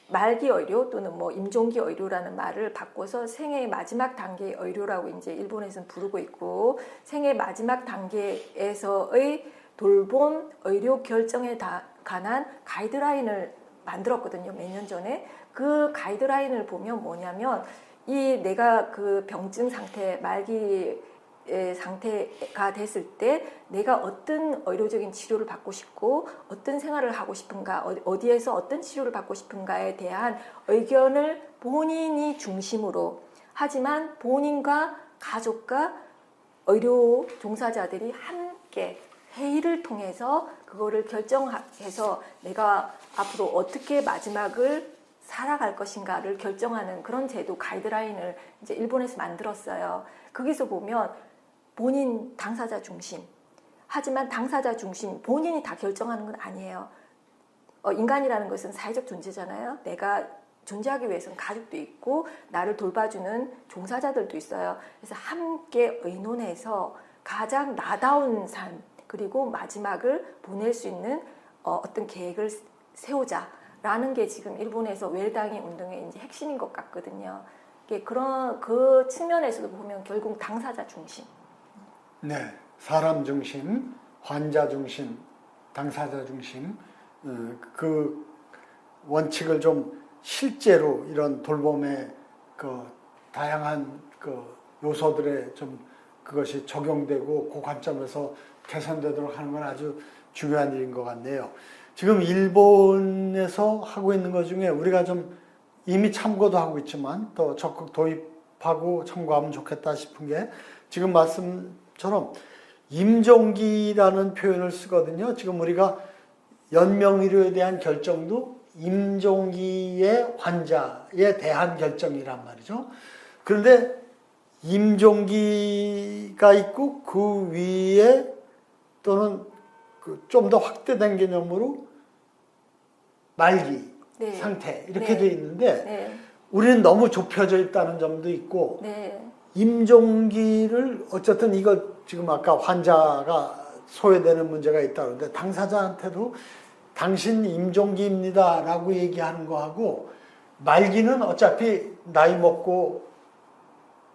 말기 의료 또는 뭐 임종기 의료라는 말을 바꿔서 생애의 마지막 단계의 의료라고 이제 일본에서는 부르고 있고 생애 마지막 단계에서의 돌봄 의료 결정에 관한 가이드라인을 만들었거든요. 몇 년 전에. 그 가이드라인을 보면 뭐냐면 이 내가 그 병증 상태 말기 상태가 됐을 때 내가 어떤 의료적인 치료를 받고 싶고 어떤 생활을 하고 싶은가 어디에서 어떤 치료를 받고 싶은가에 대한 의견을 본인이 중심으로 하지만 본인과 가족과 의료 종사자들이 함께 회의를 통해서 그거를 결정해서 내가 앞으로 어떻게 마지막을 살아갈 것인가를 결정하는 그런 제도 가이드라인을 이제 일본에서 만들었어요. 거기서 보면 본인 당사자 중심. 하지만 당사자 중심 본인이 다 결정하는 건 아니에요. 인간이라는 것은 사회적 존재잖아요. 내가 존재하기 위해서는 가족도 있고 나를 돌봐주는 종사자들도 있어요. 그래서 함께 의논해서 가장 나다운 삶 그리고 마지막을 보낼 수 있는 어떤 계획을 세우자라는 게 지금 일본에서 웰당의 운동의 이제 핵심인 것 같거든요. 이게 그런 그 측면에서도 보면 결국 당사자 중심. 네, 사람 중심, 환자 중심, 당사자 중심 그 원칙을 좀 실제로 이런 돌봄의 그 다양한 그 요소들에 좀 그것이 적용되고 그 관점에서 개선되도록 하는 건 아주 중요한 일인 것 같네요. 지금 일본에서 하고 있는 것 중에 우리가 좀 이미 참고도 하고 있지만 더 적극 도입하고 참고하면 좋겠다 싶은 게 지금 말씀처럼 임종기라는 표현을 쓰거든요. 지금 우리가 연명의료에 대한 결정도 임종기의 환자에 대한 결정이란 말이죠. 그런데 임종기가 있고 그 위에 또는 좀 더 확대된 개념으로 말기 네. 상태 이렇게 네. 돼 있는데 네. 우리는 너무 좁혀져 있다는 점도 있고 네. 임종기를 어쨌든 이거 지금 아까 환자가 소외되는 문제가 있다는데 당사자한테도 당신 임종기입니다 라고 얘기하는 거하고 말기는 어차피 나이 먹고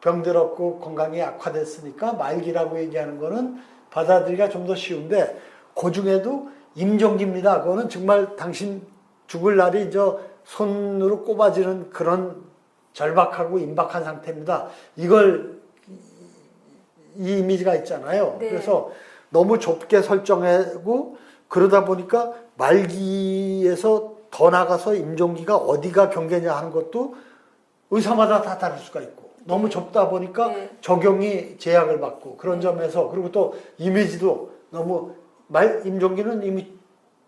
병들었고 건강이 악화됐으니까 말기라고 얘기하는 거는 받아들이기가 좀 더 쉬운데 그 중에도 임종기입니다. 그거는 정말 당신 죽을 날이 손으로 꼽아지는 그런 절박하고 임박한 상태입니다. 이걸 이 이미지가 있잖아요. 네. 그래서 너무 좁게 설정하고 그러다 보니까 말기에서 더 나가서 임종기가 어디가 경계냐 하는 것도 의사마다 다 다를 수가 있고 너무 네. 좁다 보니까 네. 적용이 제약을 받고 그런 네. 점에서 그리고 또 이미지도 너무 임종기는 이미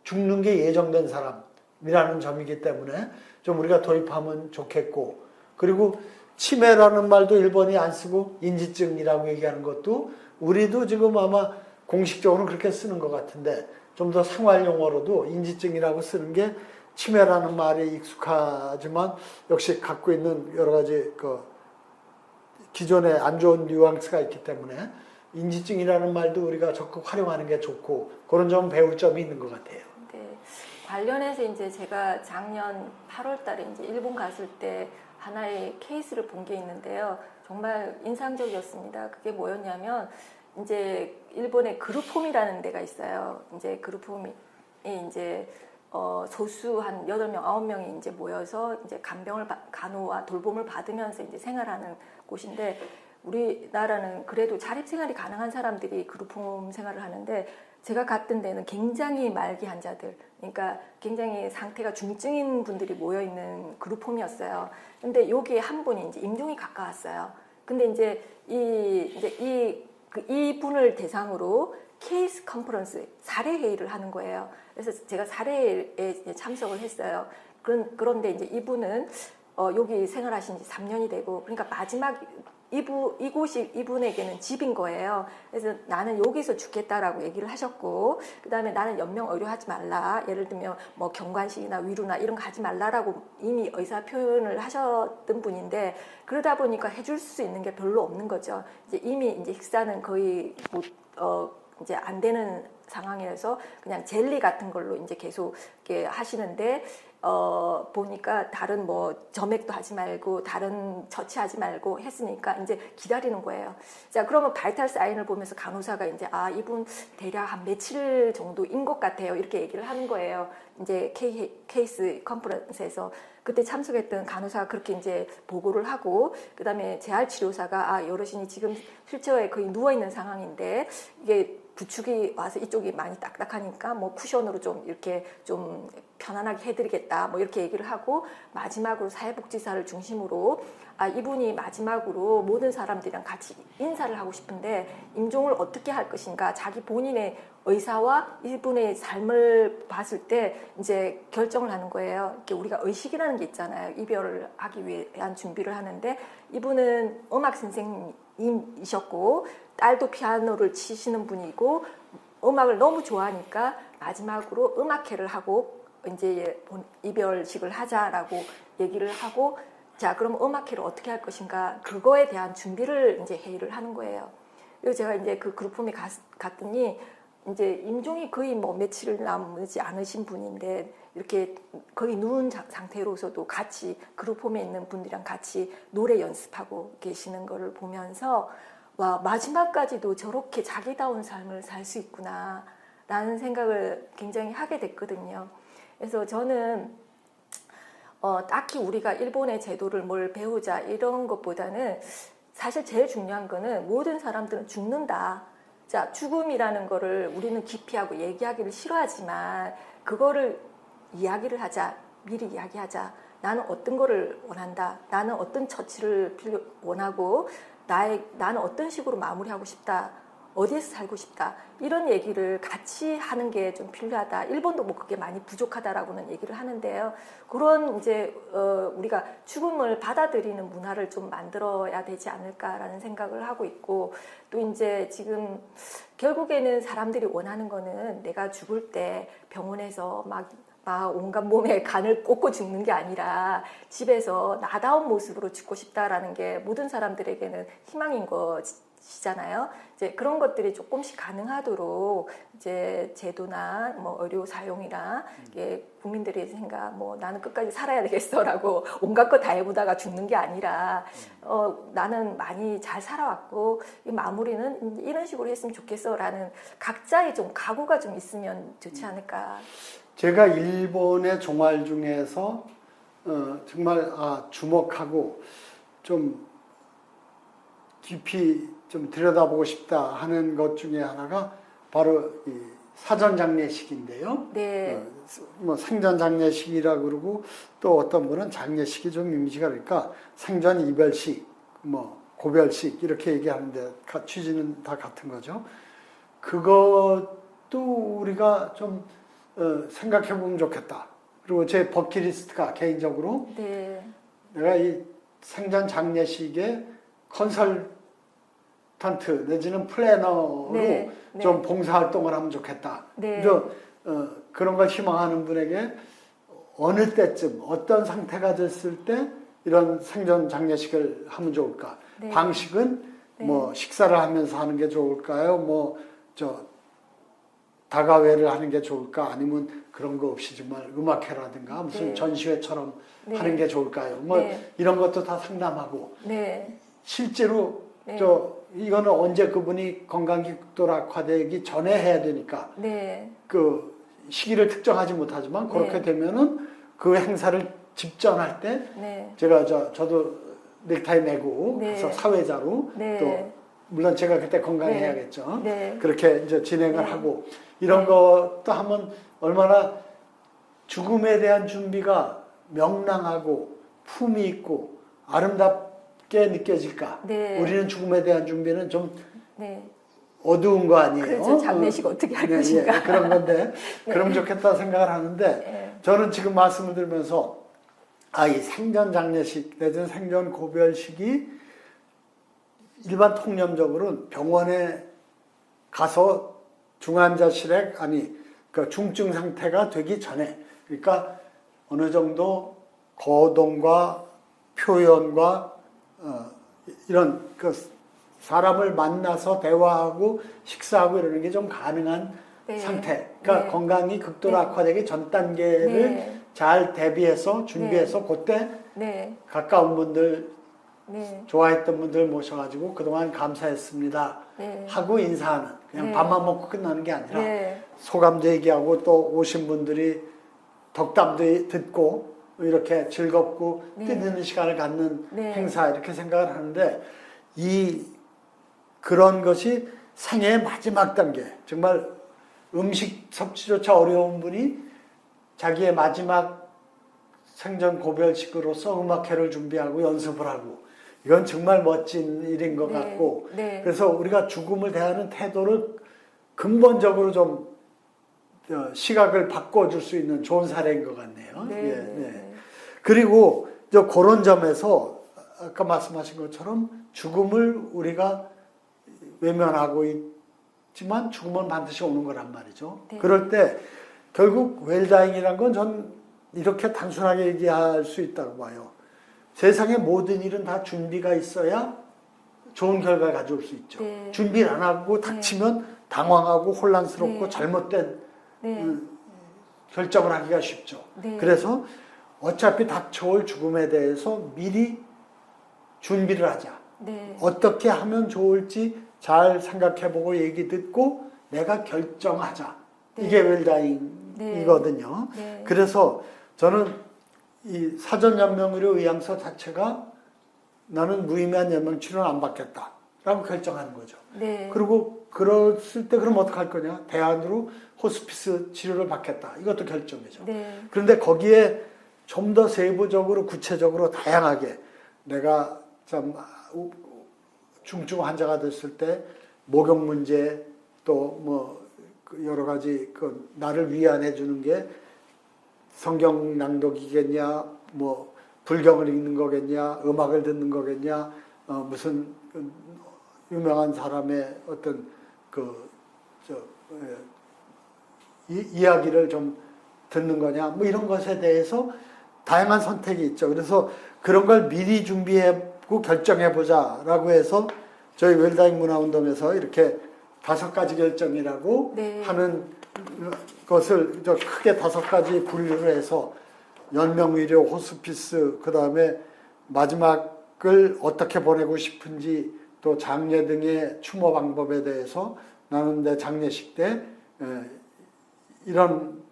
죽는 게 예정된 사람이라는 점이기 때문에 좀 우리가 도입하면 좋겠고 그리고 치매라는 말도 일본이 안 쓰고 인지증이라고 얘기하는 것도 우리도 지금 아마 공식적으로는 그렇게 쓰는 것 같은데 좀 더 생활용어로도 인지증이라고 쓰는 게 치매라는 말이 익숙하지만 역시 갖고 있는 여러 가지 기존에 안 좋은 뉘앙스가 있기 때문에 인지증이라는 말도 우리가 적극 활용하는 게 좋고 그런 점 배울 점이 있는 것 같아요. 네. 관련해서 이제 제가 작년 8월 달에 이제 일본 갔을 때 하나의 케이스를 본 게 있는데요. 정말 인상적이었습니다. 그게 뭐였냐면 이제 일본의 그룹홈이라는 데가 있어요. 이제 그룹홈이 이제 소수 한 8명, 9명이 이제 모여서 이제 간호와 돌봄을 받으면서 이제 생활하는 곳인데 우리나라는 그래도 자립생활이 가능한 사람들이 그룹홈 생활을 하는데 제가 갔던 데는 굉장히 말기 환자들, 그러니까 굉장히 상태가 중증인 분들이 모여 있는 그룹홈이었어요. 근데 여기에 한 분이 이제 임종이 가까웠어요. 근데 이제 이 분을 대상으로 케이스 컨퍼런스 사례 회의를 하는 거예요. 그래서 제가 사례에 참석을 했어요. 그런데 이제 이분은 여기 생활하신 지 3년이 되고 그러니까 마지막 이곳이 이분에게는 집인 거예요. 그래서 나는 여기서 죽겠다라고 얘기를 하셨고 그다음에 나는 연명 의료하지 말라. 예를 들면 뭐 경관식이나 위루나 이런 거 하지 말라라고 이미 의사 표현을 하셨던 분인데 그러다 보니까 해줄 수 있는 게 별로 없는 거죠. 이미 식사는 거의 이제 안 되는 상황이라서 그냥 젤리 같은 걸로 이제 계속 이렇게 하시는데 보니까 다른 뭐 점액도 하지 말고 다른 처치하지 말고 했으니까 이제 기다리는 거예요. 자, 그러면 바이탈 사인을 보면서 간호사가 이제 이분 대략 한 며칠 정도인 것 같아요. 이렇게 얘기를 하는 거예요. 이제 케이스 컨퍼런스에서 그때 참석했던 간호사가 그렇게 이제 보고를 하고 그다음에 재활치료사가 여러분이 지금 휠체어에 거의 누워 있는 상황인데 이게 부축이 와서 이쪽이 많이 딱딱하니까 뭐 쿠션으로 좀 이렇게 좀 편안하게 해드리겠다 뭐 이렇게 얘기를 하고 마지막으로 사회복지사를 중심으로 이분이 마지막으로 모든 사람들이랑 같이 인사를 하고 싶은데 임종을 어떻게 할 것인가 자기 본인의 의사와 이분의 삶을 봤을 때 이제 결정을 하는 거예요. 이렇게 우리가 의식이라는 게 있잖아요. 이별을 하기 위한 준비를 하는데 이분은 음악 선생님이셨고 딸도 피아노를 치시는 분이고 음악을 너무 좋아하니까 마지막으로 음악회를 하고 이제 이별식을 하자라고 얘기를 하고 자 그럼 음악회를 어떻게 할 것인가 그거에 대한 준비를 이제 회의를 하는 거예요. 그리고 제가 이제 그 그룹홈에 갔더니 이제 임종이 거의 뭐 며칠 남지 않으신 분인데 이렇게 거의 누운 상태로서도 같이 그룹홈에 있는 분들이랑 같이 노래 연습하고 계시는 거를 보면서 와, 마지막까지도 저렇게 자기다운 삶을 살 수 있구나 라는 생각을 굉장히 하게 됐거든요. 그래서 저는 딱히 우리가 일본의 제도를 뭘 배우자 이런 것보다는 사실 제일 중요한 거는 모든 사람들은 죽는다. 자, 죽음이라는 거를 우리는 기피하고 얘기하기를 싫어하지만 그거를 이야기를 하자. 미리 이야기하자. 나는 어떤 거를 원한다. 나는 어떤 처치를 원하고 나는 어떤 식으로 마무리하고 싶다. 어디에서 살고 싶다. 이런 얘기를 같이 하는 게 좀 필요하다. 일본도 뭐 그게 많이 부족하다라고는 얘기를 하는데요. 그런 이제 우리가 죽음을 받아들이는 문화를 좀 만들어야 되지 않을까라는 생각을 하고 있고, 또 이제 지금 결국에는 사람들이 원하는 거는 내가 죽을 때 병원에서 막 온갖 몸에 간을 꽂고 죽는 게 아니라 집에서 나다운 모습으로 죽고 싶다라는 게 모든 사람들에게는 희망인 것이잖아요. 이제 그런 것들이 조금씩 가능하도록 이제 제도나 뭐 의료 사용이나 이게 국민들의 생각, 뭐 나는 끝까지 살아야 되겠어라고 온갖 거 다 해보다가 죽는 게 아니라 나는 많이 잘 살아왔고 이 마무리는 이런 식으로 했으면 좋겠어라는 각자의 좀 각오가 좀 있으면 좋지 않을까. 제가 일본의 종말 중에서 정말 주목하고 좀 깊이 좀 들여다보고 싶다 하는 것 중에 하나가 바로 이 사전 장례식인데요. 네. 뭐 생전 장례식이라 그러고 또 어떤 분은 장례식이 좀 이미지가 그러니까 생전 이별식, 뭐 고별식 이렇게 얘기하는데 취지는 다 같은 거죠. 그것도 우리가 좀 생각해 보면 좋겠다. 그리고 제 버킷리스트가 개인적으로 네. 내가 이 생전 장례식에 컨설턴트 내지는 플래너로 네, 네. 좀 봉사활동을 하면 좋겠다. 네. 그래서 그런 걸 희망하는 분에게 어느 때쯤 어떤 상태가 됐을 때 이런 생전 장례식을 하면 좋을까? 네. 방식은 네. 뭐 식사를 하면서 하는 게 좋을까요? 다가회를 하는 게 좋을까? 아니면 그런 거 없이 정말 음악회라든가 무슨 네. 전시회처럼 네. 하는 게 좋을까요? 뭐 네. 이런 것도 다 상담하고 네. 실제로 네. 이거는 언제 그분이 건강기 극도로 악화되기 전에 해야 되니까 네. 그 시기를 특정하지 못하지만 그렇게 네. 되면은 그 행사를 집전할 때 네. 제가 저도 넥타이 매고 네. 그래서 사회자로 네. 또 물론 제가 그때 건강해야겠죠. 네. 그렇게 이제 진행을 네. 하고 이런 네. 것도 하면 얼마나 죽음에 대한 준비가 명랑하고 품이 있고 아름답게 느껴질까. 네. 우리는 죽음에 대한 준비는 좀 네. 어두운 거 아니에요. 그렇죠. 장례식 어떻게 할 네, 것인가. 예, 그런 건데 네. 그럼 좋겠다 생각을 하는데 네. 저는 지금 말씀을 들으면서 이 생전 장례식 내지는 생전 고별식이 일반 통념적으로는 병원에 가서 중환자실에 그 중증 상태가 되기 전에 그러니까 어느 정도 거동과 표현과 이런 그 사람을 만나서 대화하고 식사하고 이러는 게 좀 가능한 네. 상태. 그러니까 네. 건강이 극도로 네. 악화되기 전 단계를 네. 잘 대비해서 준비해서 그때 네. 가까운 분들 네. 좋아했던 분들 모셔가지고 그동안 감사했습니다 네. 하고 인사하는 그냥 네. 밥만 먹고 끝나는 게 아니라 네. 소감도 얘기하고 또 오신 분들이 덕담도 듣고 이렇게 즐겁고 네. 뜻있는 시간을 갖는 네. 행사 이렇게 생각을 하는데 그런 것이 생애의 마지막 단계 정말 음식 섭취조차 어려운 분이 자기의 마지막 생전 고별식으로서 음악회를 준비하고 연습을 하고 이건 정말 멋진 일인 것 네. 같고 네. 그래서 우리가 죽음을 대하는 태도를 근본적으로 좀 시각을 바꿔줄 수 있는 좋은 사례인 것 같네요. 네. 예, 네. 네. 그리고 그런 점에서 아까 말씀하신 것처럼 죽음을 우리가 외면하고 있지만 죽음은 반드시 오는 거란 말이죠. 네. 그럴 때 결국 웰다잉이란 건 전 이렇게 단순하게 얘기할 수 있다고 봐요. 세상의 모든 일은 다 준비가 있어야 좋은 결과를 가져올 수 있죠. 네. 준비를 안 하고 닥치면 당황하고 혼란스럽고 네. 잘못된 네. 결정을 하기가 쉽죠. 네. 그래서 어차피 닥쳐올 죽음에 대해서 미리 준비를 하자. 네. 어떻게 하면 좋을지 잘 생각해보고 얘기 듣고 내가 결정하자. 네. 이게 웰다잉이거든요. 네. 그래서 저는 이 사전연명의료 의향서 자체가 나는 무의미한 연명 치료는 안 받겠다라고 결정하는 거죠. 네. 그리고 그랬을 때 그럼 어떡할 거냐? 대안으로 호스피스 치료를 받겠다. 이것도 결정이죠. 네. 그런데 거기에 좀 더 세부적으로 구체적으로 다양하게 내가 참 중증 환자가 됐을 때 목욕 문제 또 뭐 여러 가지 그 나를 위안해 주는 게 성경 낭독이겠냐 뭐 불경을 읽는 거겠냐 음악을 듣는 거겠냐 무슨 유명한 사람의 어떤 이야기를 좀 듣는 거냐 뭐 이런 것에 대해서 다양한 선택이 있죠. 그래서 그런 걸 미리 준비하고 결정해보자라고 해서 저희 웰다잉 문화운동에서 이렇게 5가지 결정이라고 네. 하는 것을 크게 5가지 분류를 해서 연명의료, 호스피스, 그 다음에 마지막을 어떻게 보내고 싶은지 또 장례 등의 추모 방법에 대해서 나는 내 장례식 때 이런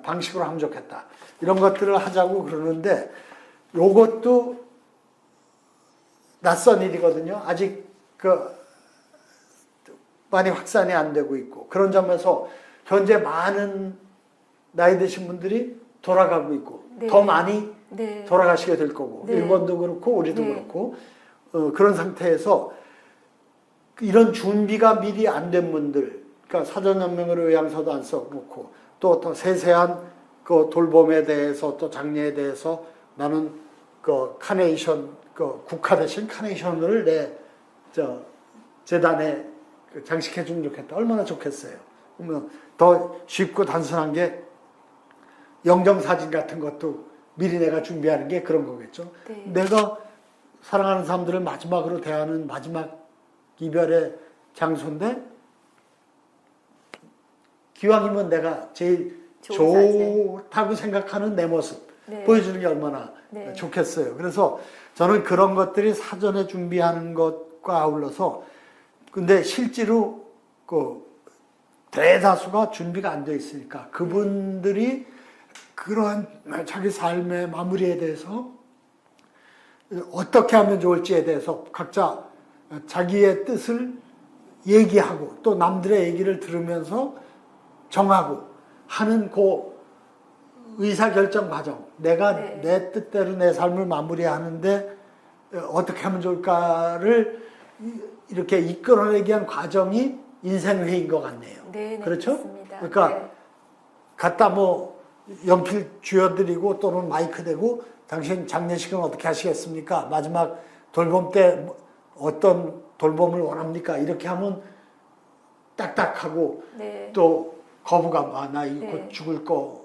방식으로 하면 좋겠다. 이런 것들을 하자고 그러는데 요것도 낯선 일이거든요. 아직 많이 확산이 안 되고 있고 그런 점에서 현재 많은 나이 드신 분들이 돌아가고 있고 네. 더 많이 네. 돌아가시게 될 거고 네. 일본도 그렇고 우리도 네. 그렇고 그런 상태에서 이런 준비가 미리 안 된 분들 그러니까 사전연명으로 의향서도 안 써놓고 또 더 세세한 그 돌봄에 대해서 또 장례에 대해서 나는 그 카네이션 국화 대신 카네이션을 내 재단에 장식해 주면 좋겠다. 얼마나 좋겠어요. 그러면 더 쉽고 단순한 게 영정사진 같은 것도 미리 내가 준비하는 게 그런 거겠죠. 네. 내가 사랑하는 사람들을 마지막으로 대하는 마지막 이별의 장소인데 기왕이면 내가 제일 좋다고 생각하는 내 모습 네. 보여주는 게 얼마나 네. 좋겠어요. 그래서 저는 그런 것들이 사전에 준비하는 것과 아울러서 근데 실제로 대다수가 준비가 안 돼 있으니까 그분들이 그러한 자기 삶의 마무리에 대해서 어떻게 하면 좋을지에 대해서 각자 자기의 뜻을 얘기하고 또 남들의 얘기를 들으면서 정하고 하는 그 의사결정 과정 내가 네. 내 뜻대로 내 삶을 마무리하는데 어떻게 하면 좋을까를 이렇게 이끌어내기 위한 과정이 인생회의인 것 같네요. 네, 그렇죠? 맞습니다. 그러니까 네. 갖다 뭐 연필 쥐어드리고 또는 마이크 대고 당신 장례식은 어떻게 하시겠습니까? 마지막 돌봄 때 어떤 돌봄을 원합니까? 이렇게 하면 딱딱하고 네. 또 거부감, 나 이거 네. 죽을 거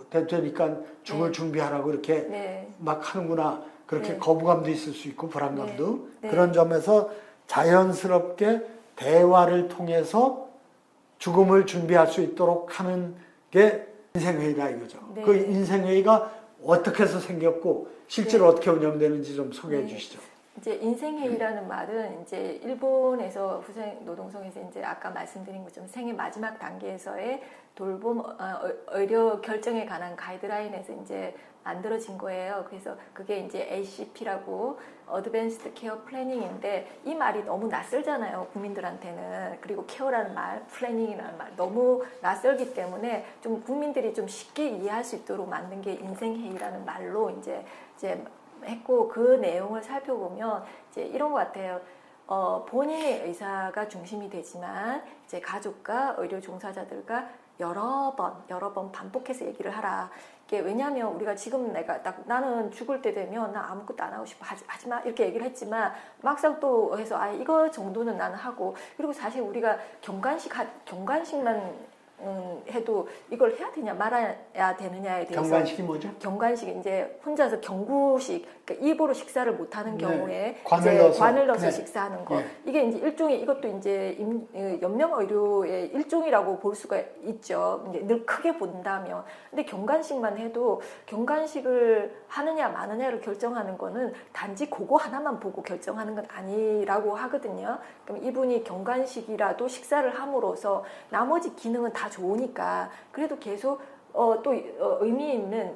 되니까 죽을 네. 준비하라고 이렇게 네. 막 하는구나. 그렇게 네. 거부감도 있을 수 있고 불안감도. 네. 네. 그런 점에서 자연스럽게 대화를 통해서 죽음을 준비할 수 있도록 하는 게 인생회의다 이거죠. 네. 그 인생회의가 어떻게 해서 생겼고 실제로 네. 어떻게 운영되는지 좀 소개해 네. 주시죠. 이제 인생회의라는 말은 이제 일본에서 후생 노동성에서 이제 아까 말씀드린 것처럼 생애 마지막 단계에서의 돌봄 의료 결정에 관한 가이드라인에서 이제 만들어진 거예요. 그래서 그게 이제 ACP라고 어드밴스드 케어 플래닝인데 이 말이 너무 낯설잖아요, 국민들한테는. 그리고 케어라는 말, 플래닝이라는 말 너무 낯설기 때문에 좀 국민들이 좀 쉽게 이해할 수 있도록 만든 게 인생회의라는 말로 이제 했고 그 내용을 살펴보면 이제 이런 것 같아요. 본인의 의사가 중심이 되지만 이제 가족과 의료 종사자들과 여러 번 반복해서 얘기를 하라. 이게 왜냐하면 우리가 지금 나는 죽을 때 되면 나 아무것도 안 하고 싶어 하지 마 이렇게 얘기를 했지만 막상 또 해서 이거 정도는 나는 하고 그리고 사실 우리가 경관식만 해도 이걸 해야 되냐 말아야 되느냐에 대해서 경관식이 뭐죠? 경관식 이제 혼자서 경구식 그러니까 입으로 식사를 못하는 네. 경우에 관을 이제 넣어서. 관을 넣어서 네. 식사하는 거 네. 이게 이제 일종의 이것도 이제 연명의료의 일종이라고 볼 수가 있죠. 이제 늘 크게 본다면 근데 경관식만 해도 경관식을 하느냐 마느냐를 결정하는 거는 단지 그거 하나만 보고 결정하는 건 아니라고 하거든요. 그럼 이분이 경관식이라도 식사를 함으로써 나머지 기능은 다 좋으니까 그래도 계속 또 의미 있는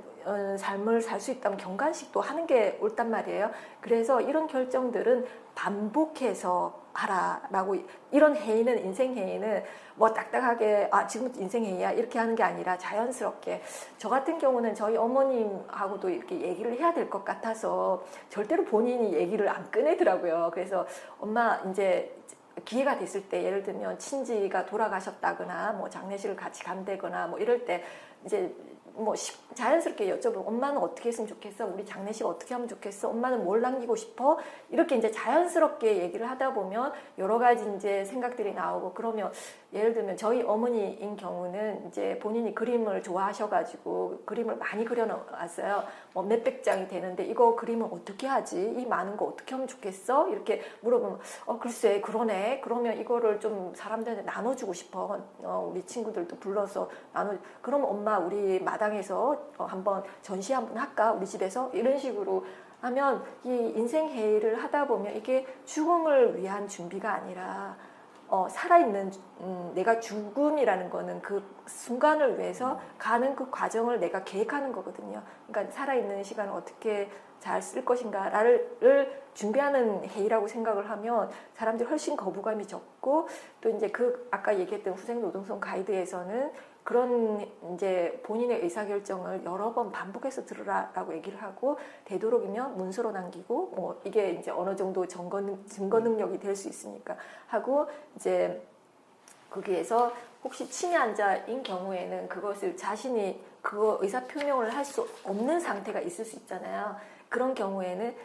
삶을 살 수 있다면 경관식도 하는 게 옳단 말이에요. 그래서 이런 결정들은 반복해서 하라라고 이런 회의는 인생 회의는 뭐 딱딱하게 지금 인생 회의야 이렇게 하는 게 아니라 자연스럽게 저 같은 경우는 저희 어머님하고도 이렇게 얘기를 해야 될 것 같아서 절대로 본인이 얘기를 안 꺼내더라고요. 그래서 엄마 이제 기회가 됐을 때 예를 들면 친지가 돌아가셨다거나 뭐 장례식을 같이 간다거나 뭐 이럴 때 이제 뭐 자연스럽게 여쭤보고 엄마는 어떻게 했으면 좋겠어? 우리 장례식 어떻게 하면 좋겠어? 엄마는 뭘 남기고 싶어? 이렇게 이제 자연스럽게 얘기를 하다 보면 여러 가지 이제 생각들이 나오고 그러면 예를 들면 저희 어머니인 경우는 이제 본인이 그림을 좋아하셔가지고 그림을 많이 그려놨어요. 뭐 몇백 장이 되는데 이거 그림을 어떻게 하지? 이 많은 거 어떻게 하면 좋겠어? 이렇게 물어보면 글쎄 그러네. 그러면 이거를 좀 사람들한테 나눠주고 싶어. 우리 친구들도 불러서 그럼 엄마 우리 마당에서 한번 전시 한번 할까? 우리 집에서 이런 식으로 하면 이 인생 회의를 하다 보면 이게 죽음을 위한 준비가 아니라 살아있는 내가 죽음이라는 거는 그 순간을 위해서 가는 그 과정을 내가 계획하는 거거든요. 그러니까 살아있는 시간을 어떻게 잘 쓸 것인가를 준비하는 회의라고 생각을 하면 사람들이 훨씬 거부감이 적고 또 이제 그 아까 얘기했던 후생노동성 가이드에서는 그런 이제 본인의 의사결정을 여러 번 반복해서 들으라라고 얘기를 하고 되도록이면 문서로 남기고 뭐 이게 이제 어느 정도 증거 능력이 될 수 있으니까 하고 이제 거기에서 혹시 치매환자인 경우에는 그것을 자신이 그거 의사 표명을 할 수 없는 상태가 있을 수 있잖아요. 그런 경우에는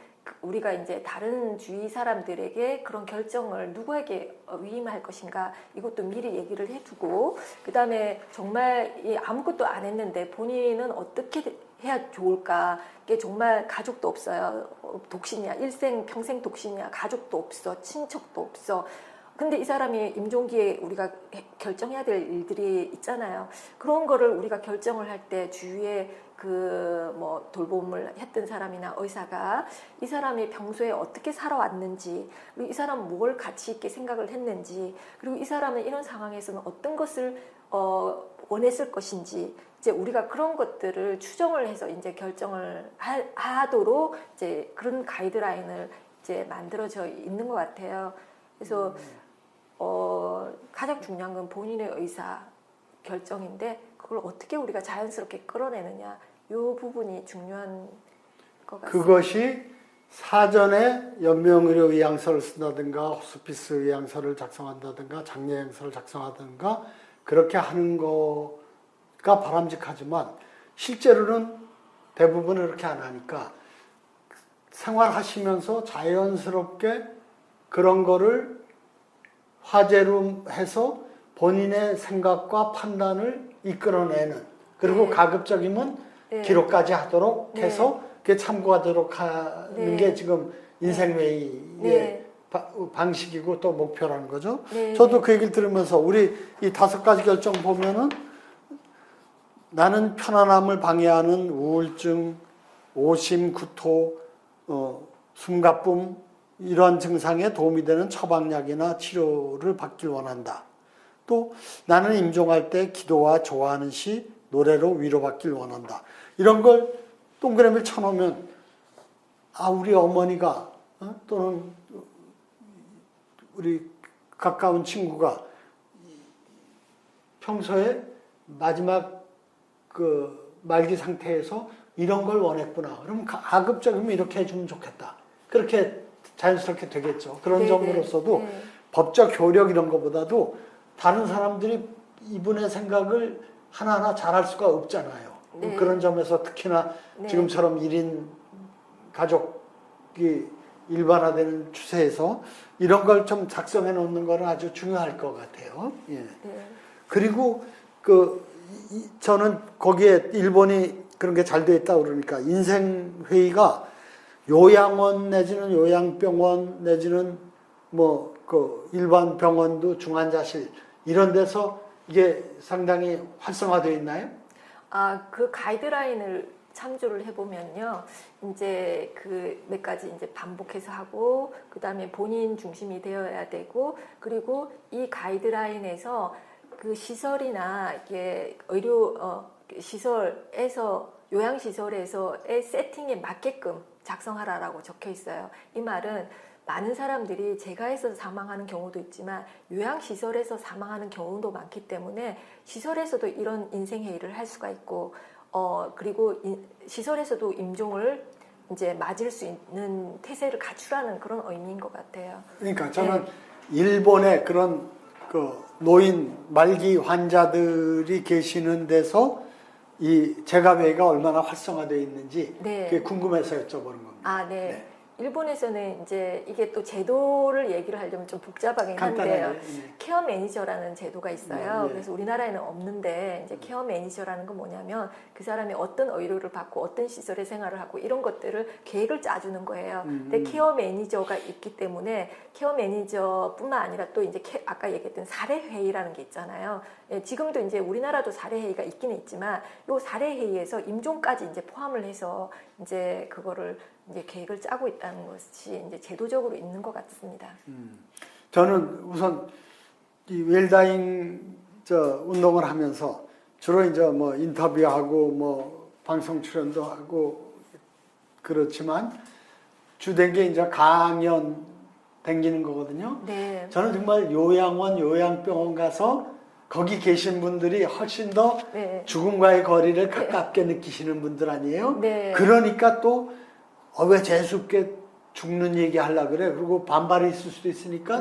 우리가 이제 다른 주위 사람들에게 그런 결정을 누구에게 위임할 것인가 이것도 미리 얘기를 해두고 그 다음에 정말 아무것도 안 했는데 본인은 어떻게 해야 좋을까 이게 정말 가족도 없어요. 독신이야 일생 평생 독신이야 가족도 없어 친척도 없어 근데 이 사람이 임종기에 우리가 결정해야 될 일들이 있잖아요. 그런 거를 우리가 결정을 할 때 주위에 그 뭐 돌봄을 했던 사람이나 의사가 이 사람이 평소에 어떻게 살아왔는지 그리고 이 사람은 뭘 가치 있게 생각을 했는지 그리고 이 사람은 이런 상황에서는 어떤 것을 원했을 것인지 이제 우리가 그런 것들을 추정을 해서 이제 결정을 하도록 이제 그런 가이드라인을 이제 만들어져 있는 것 같아요. 그래서 가장 중요한 건 본인의 의사 결정인데 그걸 어떻게 우리가 자연스럽게 끌어내느냐 이 부분이 중요한 것 같습니다. 그것이 사전에 연명의료 의향서를 쓴다든가 호스피스 의향서를 작성한다든가 장례 의향서를 작성하든가 그렇게 하는 거가 바람직하지만 실제로는 대부분은 그렇게 안 하니까 생활하시면서 자연스럽게 그런 거를 화제로 해서 본인의 생각과 판단을 이끌어내는 그리고 네. 가급적이면 네. 기록까지 하도록 네. 해서 그게 참고하도록 하는 네. 게 지금 인생회의의 네. 방식이고 또 목표라는 거죠. 네. 저도 그 얘기를 들으면서 우리 이 5가지 결정 보면은 나는 편안함을 방해하는 우울증, 오심, 구토, 숨가쁨 이러한 증상에 도움이 되는 처방약이나 치료를 받길 원한다. 또 나는 임종할 때 기도와 좋아하는 시, 노래로 위로받길 원한다. 이런 걸 동그라미를 쳐놓으면 우리 어머니가 또는 우리 가까운 친구가 평소에 마지막 그 말기 상태에서 이런 걸 원했구나. 그럼 가급적이면 이렇게 해주면 좋겠다. 그렇게 자연스럽게 되겠죠. 그런 네네. 점으로서도 네. 법적 효력 이런 것보다도 다른 사람들이 이분의 생각을 하나하나 잘할 수가 없잖아요. 네. 그런 점에서 특히나 네. 지금처럼 1인 가족이 일반화되는 추세에서 이런 걸 좀 작성해 놓는 거는 아주 중요할 것 같아요. 예. 네. 그리고 저는 거기에 일본이 그런 게 잘 돼 있다 그러니까 인생회의가 요양원 내지는 요양병원 내지는 뭐 그 일반 병원도 중환자실 이런 데서 이게 상당히 활성화되어 있나요? 그 가이드라인을 참조를 해보면요. 이제 그 몇 가지 이제 반복해서 하고, 그 다음에 본인 중심이 되어야 되고, 그리고 이 가이드라인에서 그 시설이나 이게 시설에서, 요양시설에서의 세팅에 맞게끔 작성하라라고 적혀 있어요. 이 말은 많은 사람들이 재가에서 사망하는 경우도 있지만 요양시설에서 사망하는 경우도 많기 때문에 시설에서도 이런 인생회의를 할 수가 있고, 그리고 시설에서도 임종을 이제 맞을 수 있는 태세를 갖추라는 그런 의미인 것 같아요. 그러니까 저는 일본의 그런 그 노인 말기 환자들이 계시는 데서 이 재가회의가 얼마나 활성화되어 있는지 그게 궁금해서 여쭤보는 겁니다. 네. 네. 일본에서는 이제 이게 또 제도를 얘기를 하려면 좀 복잡하긴 한데요. 케어 매니저라는 제도가 있어요. 그래서 우리나라에는 없는데 이제 케어 매니저라는 건 뭐냐면 그 사람이 어떤 의료를 받고 어떤 시설에 생활을 하고 이런 것들을 계획을 짜주는 거예요. 근데 케어 매니저가 있기 때문에 케어 매니저뿐만 아니라 또 이제 아까 얘기했던 사례 회의라는 게 있잖아요. 지금도 이제 우리나라도 사례 회의가 있기는 있지만 요 사례 회의에서 임종까지 이제 포함을 해서 이제 그거를 이제 계획을 짜고 있다는 것이 이제 제도적으로 있는 것 같습니다. 저는 우선 이 웰다잉 운동을 하면서 주로 이제 뭐 인터뷰하고 뭐 방송 출연도 하고 그렇지만 주된 게 이제 강연 댕기는 거거든요. 네. 저는 정말 요양원, 요양병원 가서 거기 계신 분들이 훨씬 더 죽음과의 거리를 가깝게 느끼시는 분들 아니에요? 그러니까 또 왜 재수없게 죽는 얘기 하려고 그래? 그리고 반발이 있을 수도 있으니까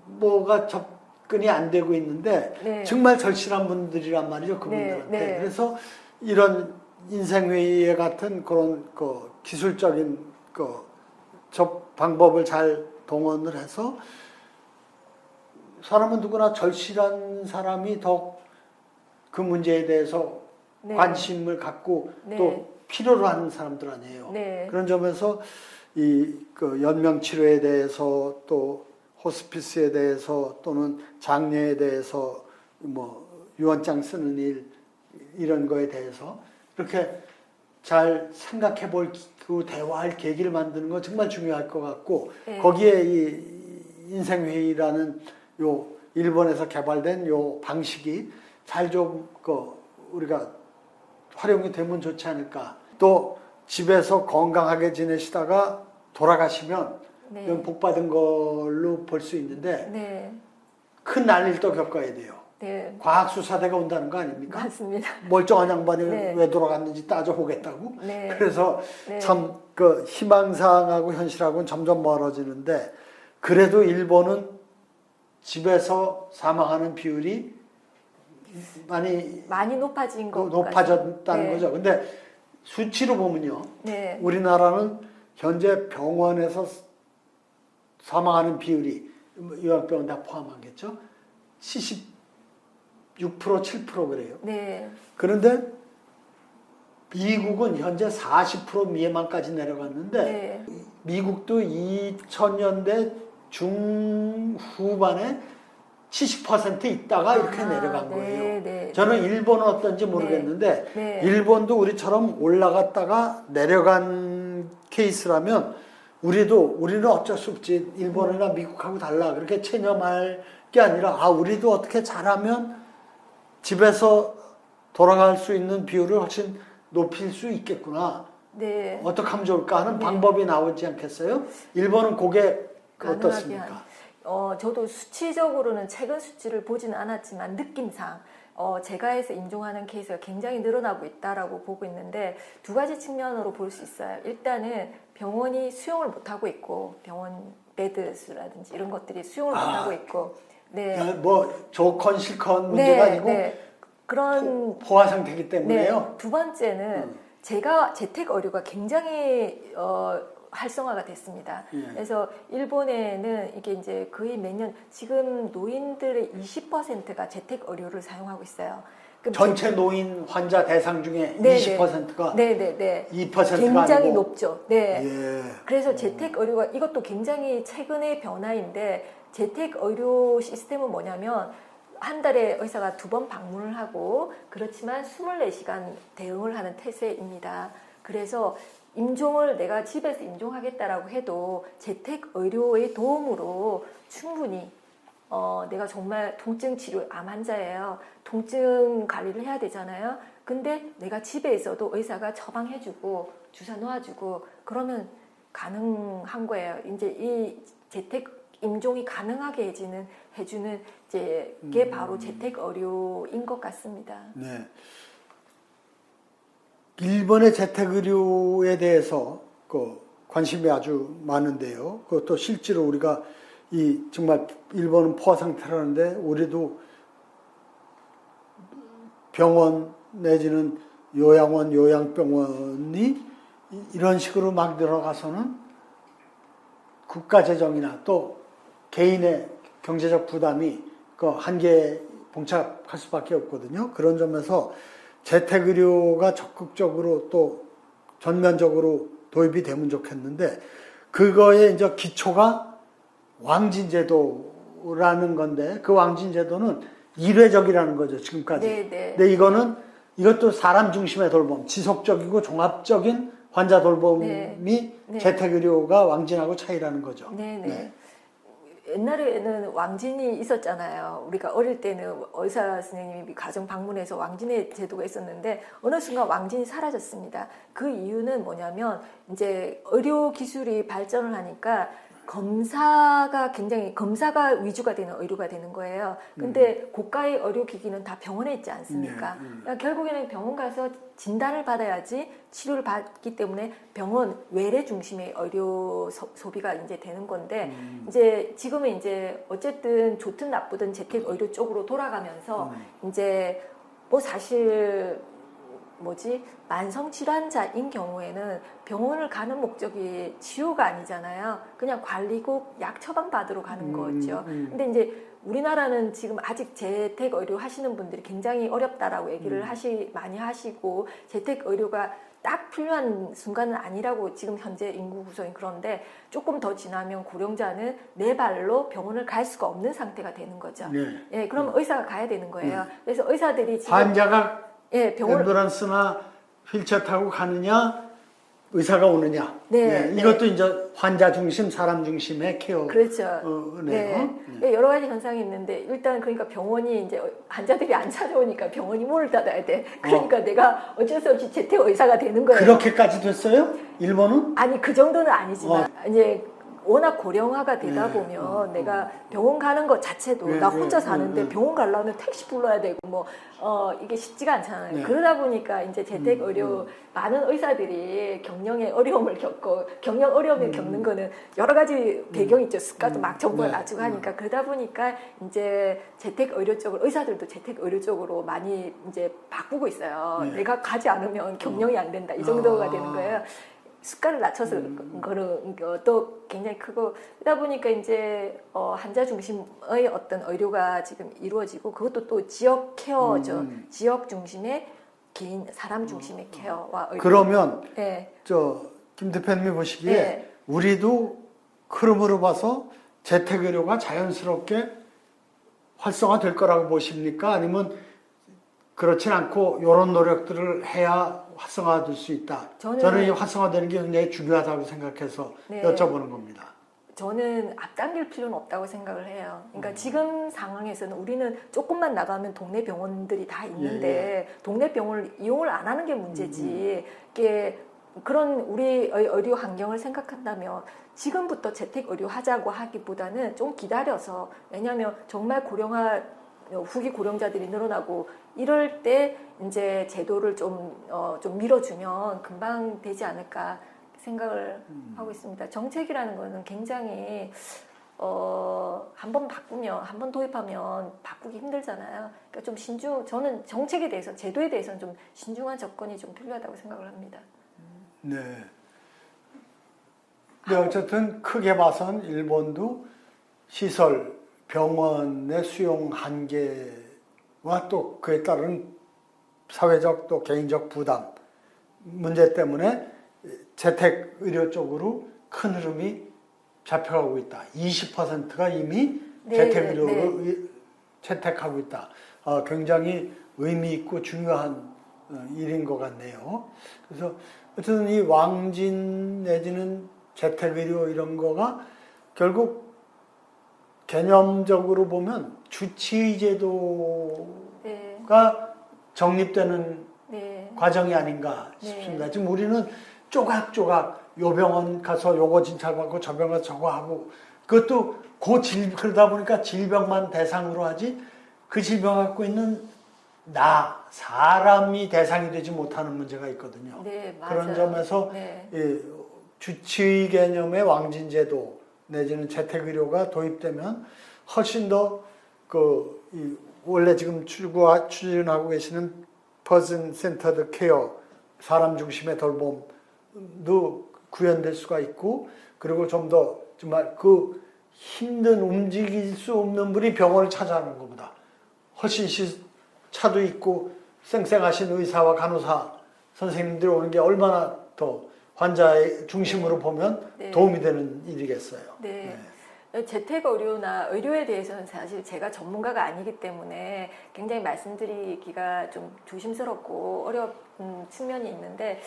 뭐가 접근이 안 되고 있는데 정말 절실한 분들이란 말이죠. 그분들한테. 그래서 이런 인생회의 같은 그런 기술적인 방법을 잘 동원을 해서 사람은 누구나 절실한 사람이 더 그 문제에 대해서 관심을 갖고 또 필요로 하는 사람들 아니에요. 그런 점에서 연명 치료에 대해서 또 호스피스에 대해서 또는 장례에 대해서 뭐 유언장 쓰는 일 이런 거에 대해서 이렇게 잘 생각해 볼 대화할 계기를 만드는 거 정말 중요할 것 같고 거기에 이 인생회의라는 요 일본에서 개발된 요 방식이 잘 좀 우리가 활용이 되면 좋지 않을까. 또 집에서 건강하게 지내시다가 돌아가시면 이건 복 받은 걸로 볼 수 있는데 큰 난리를 또 겪어야 돼요. 과학수사대가 온다는 거 아닙니까? 맞습니다. 멀쩡한 양반이 왜 돌아갔는지 따져보겠다고. 그래서 참 희망사항하고 현실하고는 점점 멀어지는데 그래도 일본은 집에서 사망하는 비율이 많이 높아진 거 높아졌다는 거죠. 근데 수치로 보면요. 우리나라는 현재 병원에서 사망하는 비율이 요양병원 다 포함하겠죠. 76% 7% 그래요. 그런데 미국은 현재 40% 미만까지 내려갔는데 미국도 2000년대 중후반에 70% 있다가 이렇게 내려간 거예요. 저는 일본은 어떤지 모르겠는데 일본도 우리처럼 올라갔다가 내려간 케이스라면 우리는 어쩔 수 없지. 일본이나 미국하고 달라. 그렇게 체념할 게 아니라 우리도 어떻게 잘하면 집에서 돌아갈 수 있는 비율을 훨씬 높일 수 있겠구나. 어떻게 하면 좋을까 하는 방법이 나오지 않겠어요? 일본은 그게 어떻습니까? 저도 수치적으로는 최근 수치를 보지는 않았지만 느낌상 재가에서 임종하는 케이스가 굉장히 늘어나고 있다라고 보고 있는데 두 가지 측면으로 볼 수 있어요. 일단은 병원이 수용을 못하고 있고 병원 베드스라든지 이런 것들이 수용을 못하고 있고 뭐 좋건 싫건 문제가 아니고 그런 포화 상태이기 때문에요. 두 번째는 재택 의료가 굉장히 활성화가 됐습니다. 그래서 일본에는 이게 이제 거의 매년 지금 노인들의 20%가 재택 의료를 사용하고 있어요. 그럼 전체 노인 환자 대상 중에 네, 20%가 네네네. 2%가 굉장히 아니고 높죠. 네. 예. 그래서 재택 의료가 이것도 굉장히 최근의 변화인데 재택 의료 시스템은 뭐냐면 한 달에 의사가 2번 방문을 하고 그렇지만 24시간 대응을 하는 태세입니다. 그래서 임종을 내가 집에서 임종하겠다라고 해도 재택 의료의 도움으로 충분히 내가 정말 통증 치료, 암 환자예요. 통증 관리를 해야 되잖아요. 근데 내가 집에 있어도 의사가 처방해주고 주사 놓아주고 그러면 가능한 거예요. 이제 이 재택 임종이 가능하게 해주는 이제 게 바로 재택 의료인 것 같습니다. 네. 일본의 재택 의료에 대해서 관심이 아주 많은데요. 그것도 실제로 우리가 정말 일본은 포화 상태라는데 우리도 병원 내지는 요양원, 요양병원이 이런 식으로 막 들어가서는 국가 재정이나 또 개인의 경제적 부담이 그 한계에 봉착할 수밖에 없거든요. 그런 점에서 재택의료가 적극적으로 또 전면적으로 도입이 되면 좋겠는데 그거의 이제 기초가 왕진제도라는 건데 그 왕진제도는 일회적이라는 거죠, 지금까지. 네. 근데 이것도 사람 중심의 돌봄, 지속적이고 종합적인 환자 돌봄이 네. 재택의료가 왕진하고 차이라는 거죠. 네. 옛날에는 왕진이 있었잖아요. 우리가 어릴 때는 의사 선생님이 가정 방문해서 왕진의 제도가 있었는데 어느 순간 왕진이 사라졌습니다. 그 이유는 뭐냐면 이제 의료 기술이 발전을 하니까 검사가 위주가 되는 의료가 되는 거예요. 근데 고가의 의료기기는 다 병원에 있지 않습니까? 그러니까 결국에는 병원 가서 진단을 받아야지 치료를 받기 때문에 병원 외래 중심의 의료 소비가 이제 되는 건데 이제 지금은 이제 어쨌든 좋든 나쁘든 재택 의료 쪽으로 돌아가면서 이제 뭐 사실 만성 질환자인 경우에는 병원을 가는 목적이 치료가 아니잖아요. 그냥 관리고 약 처방 받으러 가는 거죠. 근데 이제 우리나라는 지금 아직 재택 의료 하시는 분들이 굉장히 어렵다라고 얘기를 많이 하시고 재택 의료가 딱 필요한 순간은 아니라고 지금 현재 인구 구성이 그런데 조금 더 지나면 고령자는 내 발로 병원을 갈 수가 없는 상태가 되는 거죠. 예, 그럼 의사가 가야 되는 거예요. 그래서 의사들이 지금 환자가 병원 앰뷸런스나 휠체어 타고 가느냐, 의사가 오느냐. 이것도 이제 환자 중심, 사람 중심의 케어. 그렇죠. 여러 가지 현상이 있는데 일단 그러니까 병원이 이제 환자들이 안 찾아오니까 병원이 문을 닫아야 돼. 그러니까 내가 어쩔 수 없이 재택 의사가 되는 거예요. 그렇게까지 됐어요? 일본은? 아니 그 정도는 아니지만 이제 워낙 고령화가 되다 보면 내가 병원 가는 것 자체도 나 혼자 사는데 병원 가려면 택시 불러야 되고 이게 쉽지가 않잖아요. 그러다 보니까 이제 재택 의료 많은 의사들이 경영의 어려움을 겪는 거는 여러 가지 배경이 있죠. 습관도 막 정보가 낮추고 하니까 그러다 보니까 이제 재택 의료 쪽으로 의사들도 재택 의료 쪽으로 많이 이제 바꾸고 있어요. 내가 가지 않으면 경영이 안 된다. 이 정도가 되는 거예요. 습관을 낮춰서 그런 것도 굉장히 크고 그러다 보니까 이제 환자 중심의 어떤 의료가 지금 이루어지고 그것도 또 지역 케어죠. 지역 중심의 개인 사람 중심의 케어와 의료. 그러면 김 대표님이 보시기에 우리도 흐름으로 봐서 재택의료가 자연스럽게 활성화될 거라고 보십니까? 아니면 그렇진 않고 이런 노력들을 해야 활성화될 수 있다. 저는 이 활성화되는 게 굉장히 중요하다고 생각해서 여쭤보는 겁니다. 저는 앞당길 필요는 없다고 생각을 해요. 그러니까 지금 상황에서는 우리는 조금만 나가면 동네 병원들이 다 있는데 동네 병원을 이용을 안 하는 게 문제지. 이게 그런 우리의 의료 환경을 생각한다면 지금부터 재택 의료 하자고 하기보다는 좀 기다려서 왜냐하면 정말 후기 고령자들이 늘어나고 이럴 때 이제 제도를 좀 밀어주면 금방 되지 않을까 생각을 하고 있습니다. 정책이라는 거는 굉장히 한번 바꾸면 한번 도입하면 바꾸기 힘들잖아요. 그러니까 좀 저는 정책에 대해서 제도에 대해서는 좀 신중한 접근이 좀 필요하다고 생각을 합니다. 네. 근데 어쨌든 크게 봐선 일본도 시설 병원의 수용 한계와 또 그에 따른 사회적 또 개인적 부담 문제 때문에 재택 의료 쪽으로 큰 흐름이 잡혀가고 있다. 20%가 이미 네, 재택 의료로 네. 채택하고 있다. 굉장히 의미 있고 중요한 일인 것 같네요. 그래서 어쨌든 이 왕진 내지는 재택 의료 이런 거가 결국 개념적으로 보면 주치의 제도가 네. 정립되는 네. 과정이 아닌가 네. 싶습니다. 지금 우리는 조각조각 요 병원 가서 요거 진찰받고 저 병원 가서 저거 하고 그것도 그러다 보니까 질병만 대상으로 하지 그 질병 갖고 있는 사람이 대상이 되지 못하는 문제가 있거든요. 네, 맞아요. 그런 점에서 네. 이 주치의 개념의 왕진제도 내지는 재택의료가 도입되면 훨씬 더 원래 지금 추진하고 계시는 퍼슨 센터드 케어 사람 중심의 돌봄도 구현될 수가 있고 그리고 좀 더 정말 그 힘든 움직일 수 없는 분이 병원을 찾아가는 것보다 훨씬 차도 있고 쌩쌩하신 의사와 간호사 선생님들이 오는 게 얼마나 더 환자의 중심으로 보면 네. 도움이 되는 일이겠어요. 네. 재택 의료나 의료에 대해서는 사실 제가 전문가가 아니기 때문에 굉장히 말씀드리기가 좀 조심스럽고 어려운 측면이 있는데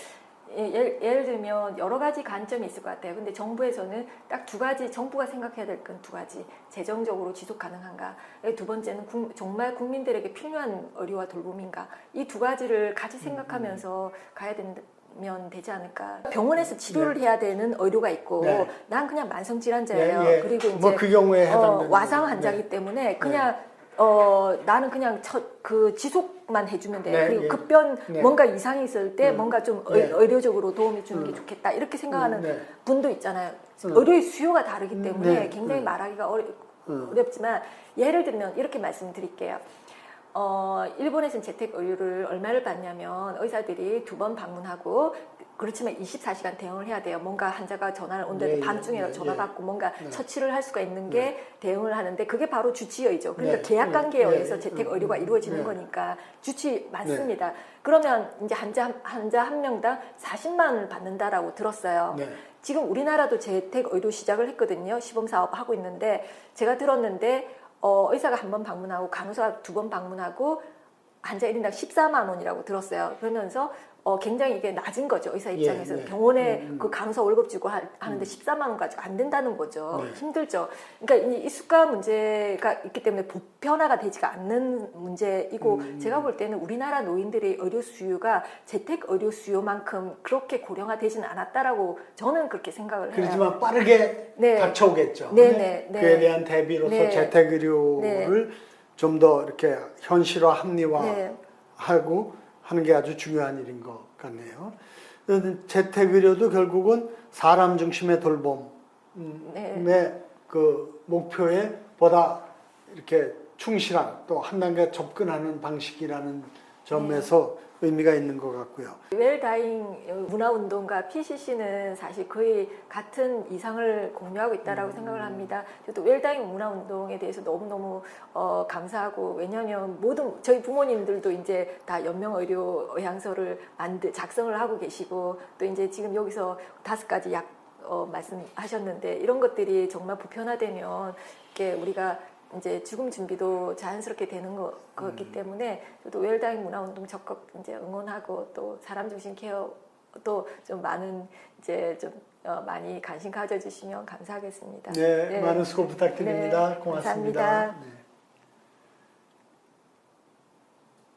예를 들면 여러 가지 관점이 있을 것 같아요. 근데 정부에서는 딱 두 가지, 정부가 생각해야 될 건 두 가지. 재정적으로 지속 가능한가. 두 번째는 정말 국민들에게 필요한 의료와 돌봄인가. 이 두 가지를 같이 생각하면서 가야 되면 되지 않을까. 병원에서 치료를 해야 되는 의료가 있고 난 그냥 만성 질환자예요. 그리고 이제 그 경우에 해당되는 와상 환자이기 때문에 그냥 나는 그냥 그 지속만 해주면 돼. 그리고 급변 뭔가 이상이 있을 때 뭔가 좀 의료적으로 도움이 주는 게 좋겠다. 이렇게 생각하는 분도 있잖아요. 의료의 수요가 다르기 때문에 굉장히 말하기가 어렵지만 예를 들면 이렇게 말씀드릴게요. 일본에서는 재택 의료를 얼마를 받냐면 의사들이 2번 방문하고 그렇지만 24시간 대응을 해야 돼요. 뭔가 환자가 전화를 온다고 밤중에 전화 받고 뭔가 처치를 할 수가 있는 게 대응을 하는데 그게 바로 주치의죠. 그러니까 계약 관계에 의해서 재택 의료가 이루어지는 거니까 주치 맞습니다. 그러면 이제 환자 한 명당 40만 원을 받는다라고 들었어요. 지금 우리나라도 재택 의료 시작을 했거든요. 시범 사업 하고 있는데 제가 들었는데 의사가 1번 방문하고 간호사가 2번 방문하고 환자 1인당 14만 원이라고 들었어요. 그러면서 굉장히 이게 낮은 거죠. 의사 입장에서. 병원에 그 간호사 월급 주고 하는데 14만 원 가지고 안 된다는 거죠. 힘들죠. 그러니까 이 수가 문제가 있기 때문에 보편화가 되지가 않는 문제이고 제가 볼 때는 우리나라 노인들의 의료 수요가 재택 의료 수요만큼 그렇게 고령화되지는 않았다라고 저는 그렇게 생각을 해요. 그렇지만 빠르게 닥쳐오겠죠. 그에 대한 대비로서 재택 의료를 좀 더 이렇게 현실화 합리화하고 하는 게 아주 중요한 일인 것 같네요. 재택의료도 결국은 사람 중심의 돌봄의 그 목표에 보다 이렇게 충실한 또 한 단계 접근하는 방식이라는 점에서 의미가 있는 것 같고요. 웰다잉 문화운동과 PCC는 사실 거의 같은 이상을 공유하고 있다고 생각을 합니다. 저도 웰다잉 문화운동에 대해서 너무너무 감사하고 왜냐하면 모든 저희 부모님들도 이제 다 연명의료 의향서를 작성을 하고 계시고 또 이제 지금 여기서 5가지 약 말씀하셨는데 이런 것들이 정말 보편화되면 이렇게 우리가 이제 죽음 준비도 자연스럽게 되는 거기 때문에 저도 웰다잉 문화운동 적극 이제 응원하고 또 사람 중심 케어도 좀 많은 이제 좀 많이 관심 가져주시면 감사하겠습니다. 많은 수고 부탁드립니다. 고맙습니다. 감사합니다.